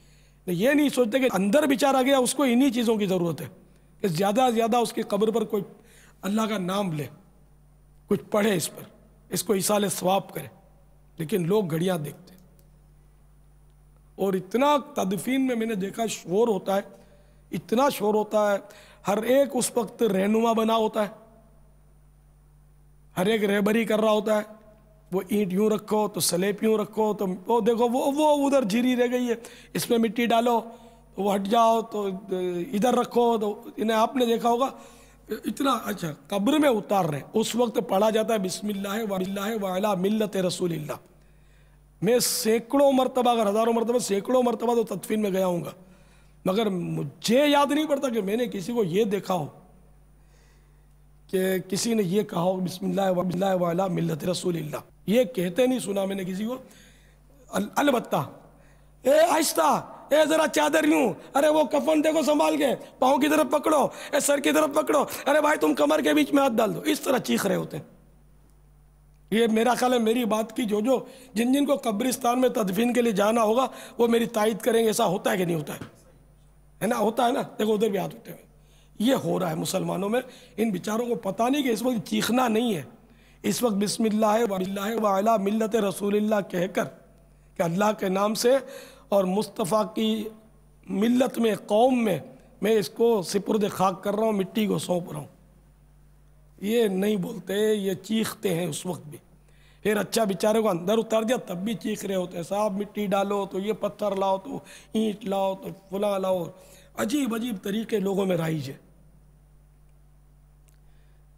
یہ نہیں سوچتے کہ اندر بیچارہ گیا، اس کو انہی چیزوں کی ضرورت ہے کہ زیادہ سے زیادہ اس کی قبر پر کوئی اللہ کا نام لے، کچھ پڑھے اس پر، اس کو ایصال ثواب کرے۔ لیکن لوگ گھڑیاں دیکھتے ہیں، اور اتنا تدفین میں نے دیکھا شور ہوتا ہے، اتنا شور ہوتا ہے، ہر ایک اس وقت رہنما بنا ہوتا ہے، ہر ایک رہبری کر رہا ہوتا ہے۔ وہ اینٹ یوں رکھو تو سلیب یوں رکھو، تو وہ دیکھو وہ ادھر جھری رہ گئی ہے، اس میں مٹی ڈالو تو وہ ہٹ جاؤ، تو ادھر رکھو، تو انہیں آپ نے دیکھا ہوگا اتنا۔ اچھا قبر میں اتار رہے ہیں، اس وقت پڑھا جاتا ہے بسم اللہ وعلی ملت رسول اللہ۔ میں سینکڑوں مرتبہ، اگر ہزاروں مرتبہ، سینکڑوں مرتبہ تو تدفین میں گیا ہوں گا، مگر مجھے یاد نہیں پڑتا کہ میں نے کسی کو یہ دیکھا ہو کہ کسی نے یہ کہا ہو بسم اللہ وعلی ملت رسول اللہ، یہ کہتے نہیں سنا میں نے کسی کو۔ البتہ اے آہستہ، اے ذرا چادر یوں، ارے وہ کفن دیکھو سنبھال کے، پاؤں کی طرف پکڑو، اے سر کی طرف پکڑو، ارے بھائی تم کمر کے بیچ میں ہاتھ ڈال دو، اس طرح چیخ رہے ہوتے ہیں۔ یہ میرا خیال ہے میری بات کی جن کو قبرستان میں تدفین کے لیے جانا ہوگا وہ میری تائید کریں گے، ایسا ہوتا ہے کہ نہیں ہوتا ہے نا؟ ہوتا ہے نا؟ دیکھو ادھر بھی ہاتھ اٹھے ہوئے، یہ ہو رہا ہے مسلمانوں میں۔ ان بیچاروں کو پتہ نہیں کہ اس وقت چیخنا نہیں ہے، اس وقت بسم اللہ وعلی ملت رسول اللہ کہہ کر کہ اللہ کے نام سے اور مصطفیٰ کی ملت میں، قوم میں اس کو سپرد خاک کر رہا ہوں، مٹی کو سونپ رہا ہوں۔ یہ نہیں بولتے، یہ چیختے ہیں اس وقت بھی۔ پھر اچھا بیچارے کو اندر اتار دیا تب بھی چیخ رہے ہوتے ہیں، صاحب مٹی ڈالو، تو یہ پتھر لاؤ، تو اینٹ لاؤ، تو فلاں لاؤ۔ عجیب عجیب طریقے لوگوں میں رائج ہے۔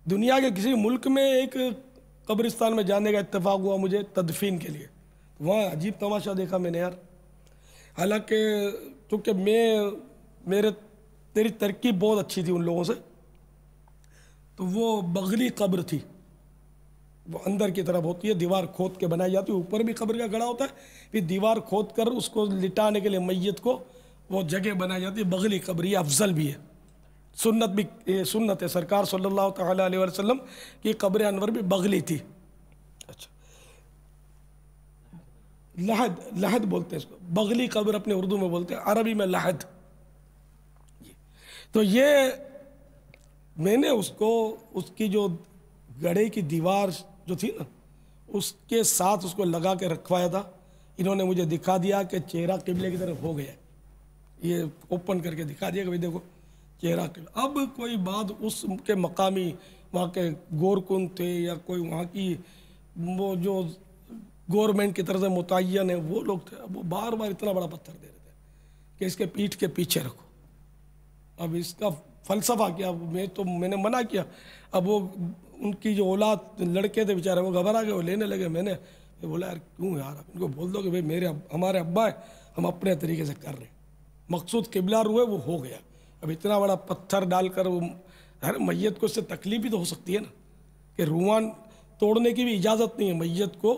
دنیا کے کسی ملک میں ایک قبرستان میں جانے کا اتفاق ہوا مجھے تدفین کے لیے، وہاں عجیب تماشا دیکھا میں نے یار۔ حالانکہ چونکہ میری ترکیب بہت اچھی تھی ان لوگوں سے، تو وہ بغلی قبر تھی، وہ اندر کی طرف ہوتی ہے، دیوار کھود کے بنائی جاتی ہے، اوپر بھی قبر کا گڑھا ہوتا ہے، پھر دیوار کھود کر اس کو لٹانے کے لیے میت کو وہ جگہ بنائی جاتی ہے بغلی قبر۔ یہ افضل بھی ہے، سنت ہے، سرکار صلی اللہ تعالیٰ علیہ وسلم کی قبر انور بھی بغلی تھی۔ اچھا لحد بولتے ہیں اس کو، بغلی قبر اپنے اردو میں بولتے ہیں، عربی میں لحد۔ تو یہ میں نے اس کی جو گڑھے کی دیوار جو تھی نا، اس کے ساتھ اس کو لگا کے رکھوایا تھا۔ انہوں نے مجھے دکھا دیا کہ چہرہ قبلے کی طرف ہو گیا، یہ اوپن کر کے دکھا دیا کہ بھائی دیکھو چہرہ قبلہ۔ اب کوئی بات اس کے مقامی وہاں کے گورکن تھے یا کوئی وہاں کی وہ جو گورنمنٹ کی طرف سے متعین ہے وہ لوگ تھے، اب وہ بار بار اتنا بڑا پتھر دے رہے تھے کہ اس کے پیٹھ کے پیچھے رکھو۔ اب اس کا فلسفہ کیا، میں نے منع کیا۔ اب وہ ان کی جو اولاد لڑکے تھے بیچارے، وہ گھبرا گئے، وہ لینے لگے۔ میں نے بولا یار کیوں یار، ان کو بول دو کہ بھائی ہمارے ابا ہے، ہم اپنے طریقے سے کر رہے ہیں، مقصود قبلہ روئے وہ ہو گیا۔ اب اتنا بڑا پتھر ڈال کر ہر میت کو اس سے تکلیف بھی تو ہو سکتی ہے نا، کہ روان توڑنے کی بھی اجازت نہیں ہے، میت کو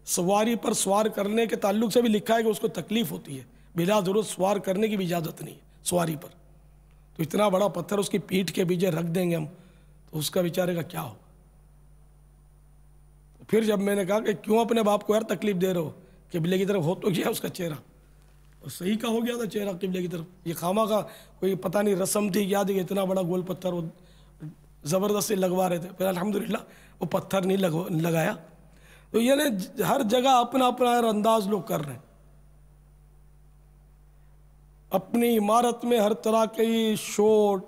سواری پر سوار کرنے کے تعلق سے بھی لکھا ہے کہ اس کو تکلیف ہوتی ہے، بلا ضرورت سوار کرنے کی بھی اجازت نہیں ہے سواری پر. تو اتنا بڑا پتھر اس کی پیٹھ کے پیچھے رکھ دیں گے ہم تو اس کا بیچارے کا کیا ہوگا. پھر جب میں نے کہا کہ کیوں اپنے باپ کو یار تکلیف دے رہے ہو، قبلے کی طرف ہو تو گیا اس کا چہرہ، اور صحیح کا ہو گیا تھا چہرہ قبلے کی طرف. یہ خامہ کا کوئی پتہ نہیں رسم تھی کیا تھی، اتنا بڑا گول پتھر وہ زبردستی لگوا رہے تھے. پھر الحمدللہ وہ پتھر نہیں لگایا. تو یہ ہر جگہ اپنا اپنا انداز لوگ کر رہے ہیں. اپنی عمارت میں ہر طرح کی شوٹ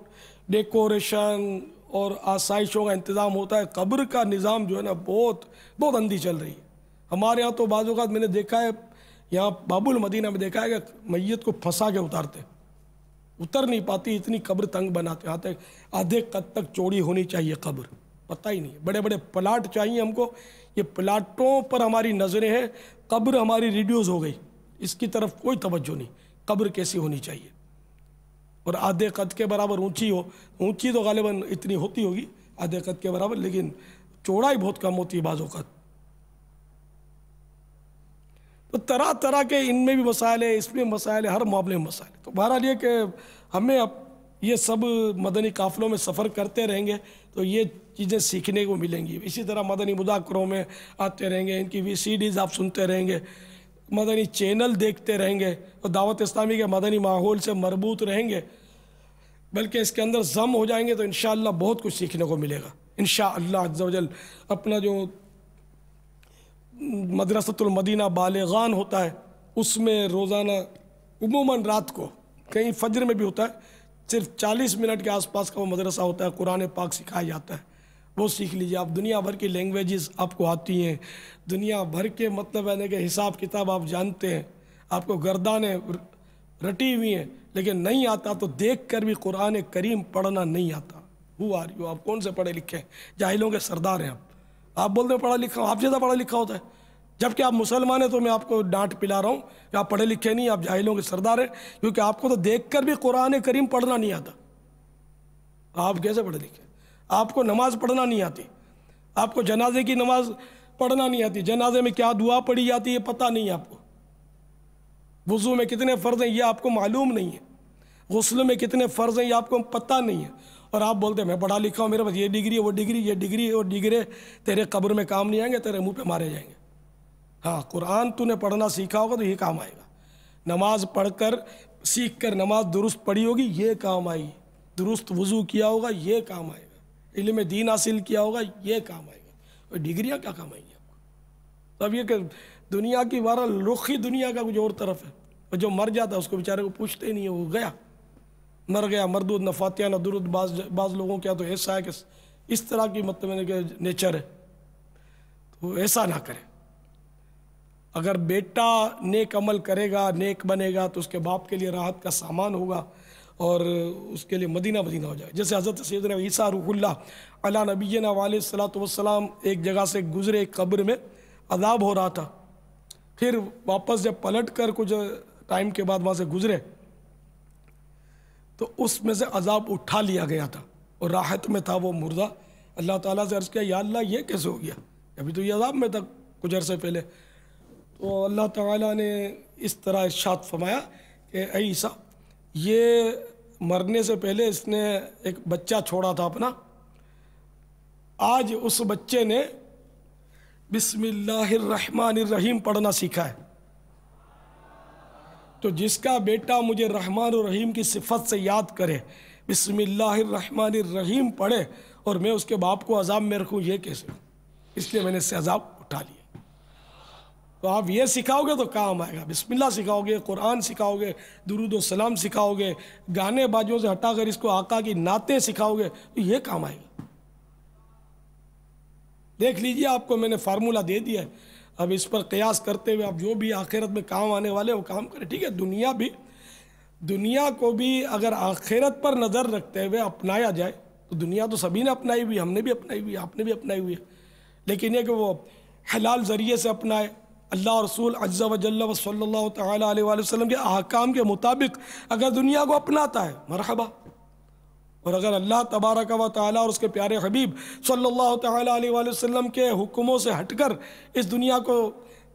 ڈیکوریشن اور آسائشوں کا انتظام ہوتا ہے. قبر کا نظام جو ہے نا بہت بہت اندھی چل رہی ہے. ہمارے ہاں تو بعض اوقات میں نے دیکھا ہے، یہاں باب المدینہ میں دیکھا ہے کہ میت کو پھنسا کے اتارتے، اتر نہیں پاتی، اتنی قبر تنگ بناتے. یہاں تک آدھے قد تک چوڑی ہونی چاہیے قبر، پتہ ہی نہیں. بڑے بڑے پلاٹ چاہیے ہم کو، یہ پلاٹوں پر ہماری نظریں ہیں، قبر ہماری ریڈیوز ہو گئی، اس کی طرف کوئی توجہ نہیں. قبر کیسی ہونی چاہیے، اور آدھے قد کے برابر اونچی ہو. اونچی تو غالباً اتنی ہوتی ہوگی آدھے قد کے برابر، لیکن چوڑائی بہت کم ہوتی ہے بعض اوقات. تو طرح طرح کے ان میں بھی مسائل ہے، اس میں مسائل ہے، ہر معاملے میں مسائل. تو بہرحال یہ کہ ہمیں اب یہ سب مدنی قافلوں میں سفر کرتے رہیں گے تو یہ چیزیں سیکھنے کو ملیں گی. اسی طرح مدنی مذاکروں میں آتے رہیں گے، ان کی VCDs آپ سنتے رہیں گے، مدنی چینل دیکھتے رہیں گے، اور دعوت اسلامی کے مدنی ماحول سے مربوط رہیں گے، بلکہ اس کے اندر ضم ہو جائیں گے تو انشاءاللہ بہت کچھ سیکھنے کو ملے گا انشاءاللہ عز و جل. اپنا جو مدرسۃ المدینہ بالغان ہوتا ہے اس میں روزانہ عموماً رات کو، کہیں فجر میں بھی ہوتا ہے، صرف 40 منٹ کے آس پاس کا وہ مدرسہ ہوتا ہے، قرآن پاک سکھایا جاتا ہے. وہ سیکھ لیجیے آپ. دنیا بھر کی لینگویجز آپ کو آتی ہیں، دنیا بھر کے مطلب ہے کہ حساب کتاب آپ جانتے ہیں، آپ کو گردانیں رٹی ہوئی ہیں، لیکن نہیں آتا تو دیکھ کر بھی قرآن کریم پڑھنا نہیں آتا. ہو آر یو، آپ کون سے پڑھے لکھے ہیں؟ جاہلوں کے سردار ہیں آپ بولتے ہیں پڑھا لکھا ہوں، آپ زیادہ پڑھا لکھا ہوتا ہے، جبکہ آپ مسلمان ہیں. تو میں آپ کو ڈانٹ پلا رہا ہوں کہ آپ پڑھے لکھے نہیں، آپ جاہلوں کے سردار ہیں، کیونکہ آپ کو تو دیکھ کر بھی قرآن کریم پڑھنا نہیں آتا. آپ کیسے پڑھے لکھے؟ آپ کو نماز پڑھنا نہیں آتی، آپ کو جنازے کی نماز پڑھنا نہیں آتی، جنازے میں کیا دعا پڑھی جاتی ہے پتہ نہیں آپ کو، وضو میں کتنے فرض ہیں یہ آپ کو معلوم نہیں ہے، غسل میں کتنے فرض ہیں یہ آپ کو پتہ نہیں ہے. اور آپ بولتے ہیں میں پڑھا لکھا ہوں، میرے پاس یہ ڈگری ہے، وہ ڈگری، یہ ڈگری ہے، وہ ڈگری، تیرے قبر میں کام نہیں آئیں گے، تیرے منہ پہ مارے جائیں گے. ہاں قرآن تو نے پڑھنا سیکھا ہوگا تو یہ کام آئے گا. نماز پڑھ کر سیکھ کر نماز درست پڑھی ہوگی یہ کام آئی، درست وضو کیا ہوگا یہ کام آئے گا، علم دین حاصل کیا ہوگا یہ کام آئے گا. اور ڈگریاں کیا کام آئیں گی آپ کو؟ تو اب یہ کہ دنیا کی بہرحال رخ ہی دنیا کا کچھ اور طرف ہے، اور جو مر جاتا ہے اس کو بیچارے کو پوچھتے ہی نہیں ہے، وہ گیا، مر گیا، مردود نہ فاتحہ نہ درود. بعض لوگوں کیا تو ایسا ہے کہ اس طرح کی مطلب کہ نیچر ہے، تو ایسا نہ کرے. اگر بیٹا نیک عمل کرے گا، نیک بنے گا، تو اس کے باپ کے لیے راحت کا سامان ہوگا اور اس کے لیے مدینہ مدینہ ہو جائے. جیسے حضرت سیدنا عیسیٰ روح اللہ علی نبینا علیہ الصلوۃ والسلام ایک جگہ سے گزرے، ایک قبر میں عذاب ہو رہا تھا، پھر واپس جب پلٹ کر کچھ ٹائم کے بعد وہاں سے گزرے تو اس میں سے عذاب اٹھا لیا گیا تھا اور راحت میں تھا وہ مردہ. اللہ تعالیٰ سے عرض کیا یا اللہ یہ کیسے ہو گیا، ابھی تو یہ عذاب میں تھا کچھ عرصے پہلے. تو اللہ تعالیٰ نے اس طرح ارشاد فرمایا کہ اے عیسیٰ، یہ مرنے سے پہلے اس نے ایک بچہ چھوڑا تھا اپنا، آج اس بچے نے بسم اللہ الرحمن الرحیم پڑھنا سیکھا ہے. تو جس کا بیٹا مجھے رحمان الرحیم کی صفت سے یاد کرے، بسم اللہ الرحمن الرحیم پڑھے، اور میں اس کے باپ کو عذاب میں رکھوں، یہ کیسے؟ اس لیے میں نے اس سے عذاب اٹھا لیا. تو آپ یہ سکھاؤ گے تو کام آئے گا. بسم اللہ سکھاؤ گے، قرآن سکھاؤ گے، درود و سلام سکھاؤ گے، گانے باجوں سے ہٹا کر اس کو آقا کی نعتیں سکھاؤ گے تو یہ کام آئے گا. دیکھ لیجئے، آپ کو میں نے فارمولہ دے دیا ہے، اب اس پر قیاس کرتے ہوئے آپ جو بھی آخرت میں کام آنے والے وہ کام کریں. ٹھیک ہے، دنیا کو بھی اگر آخرت پر نظر رکھتے ہوئے اپنایا جائے تو دنیا تو سبھی نے اپنائی ہوئی، ہم نے بھی اپنائی ہوئی، آپ نے بھی اپنائی ہوئی ہے، لیکن یہ کہ وہ حلال ذریعے سے اپنائے، اللہ اور رسول عز و جل و صلی اللہ تعالیٰ علیہ وآلہ وسلم کے احکام کے مطابق اگر دنیا کو اپناتا ہے مرحبا، اور اگر اللہ تبارک و تعالیٰ اور اس کے پیارے حبیب صلی اللہ تعالیٰ علیہ وآلہ وسلم کے حکموں سے ہٹ کر اس دنیا کو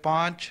5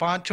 5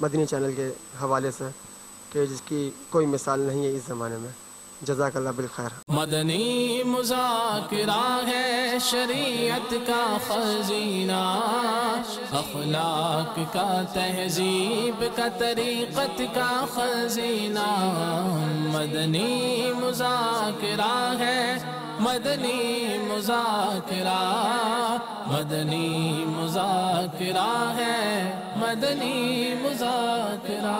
مدنی چینل کے حوالے سے کہ جس کی کوئی مثال نہیں ہے اس زمانے میں. جزاک اللہ بالخیر. مدنی مذاکرہ ہے شریعت کا خزینہ، اخلاق کا تہذیب کا طریقت کا خزینہ. مدنی مذاکرہ ہے، مدنی مذاکرہ، مدنی مذاکرہ ہے، مدنی مذاکرہ.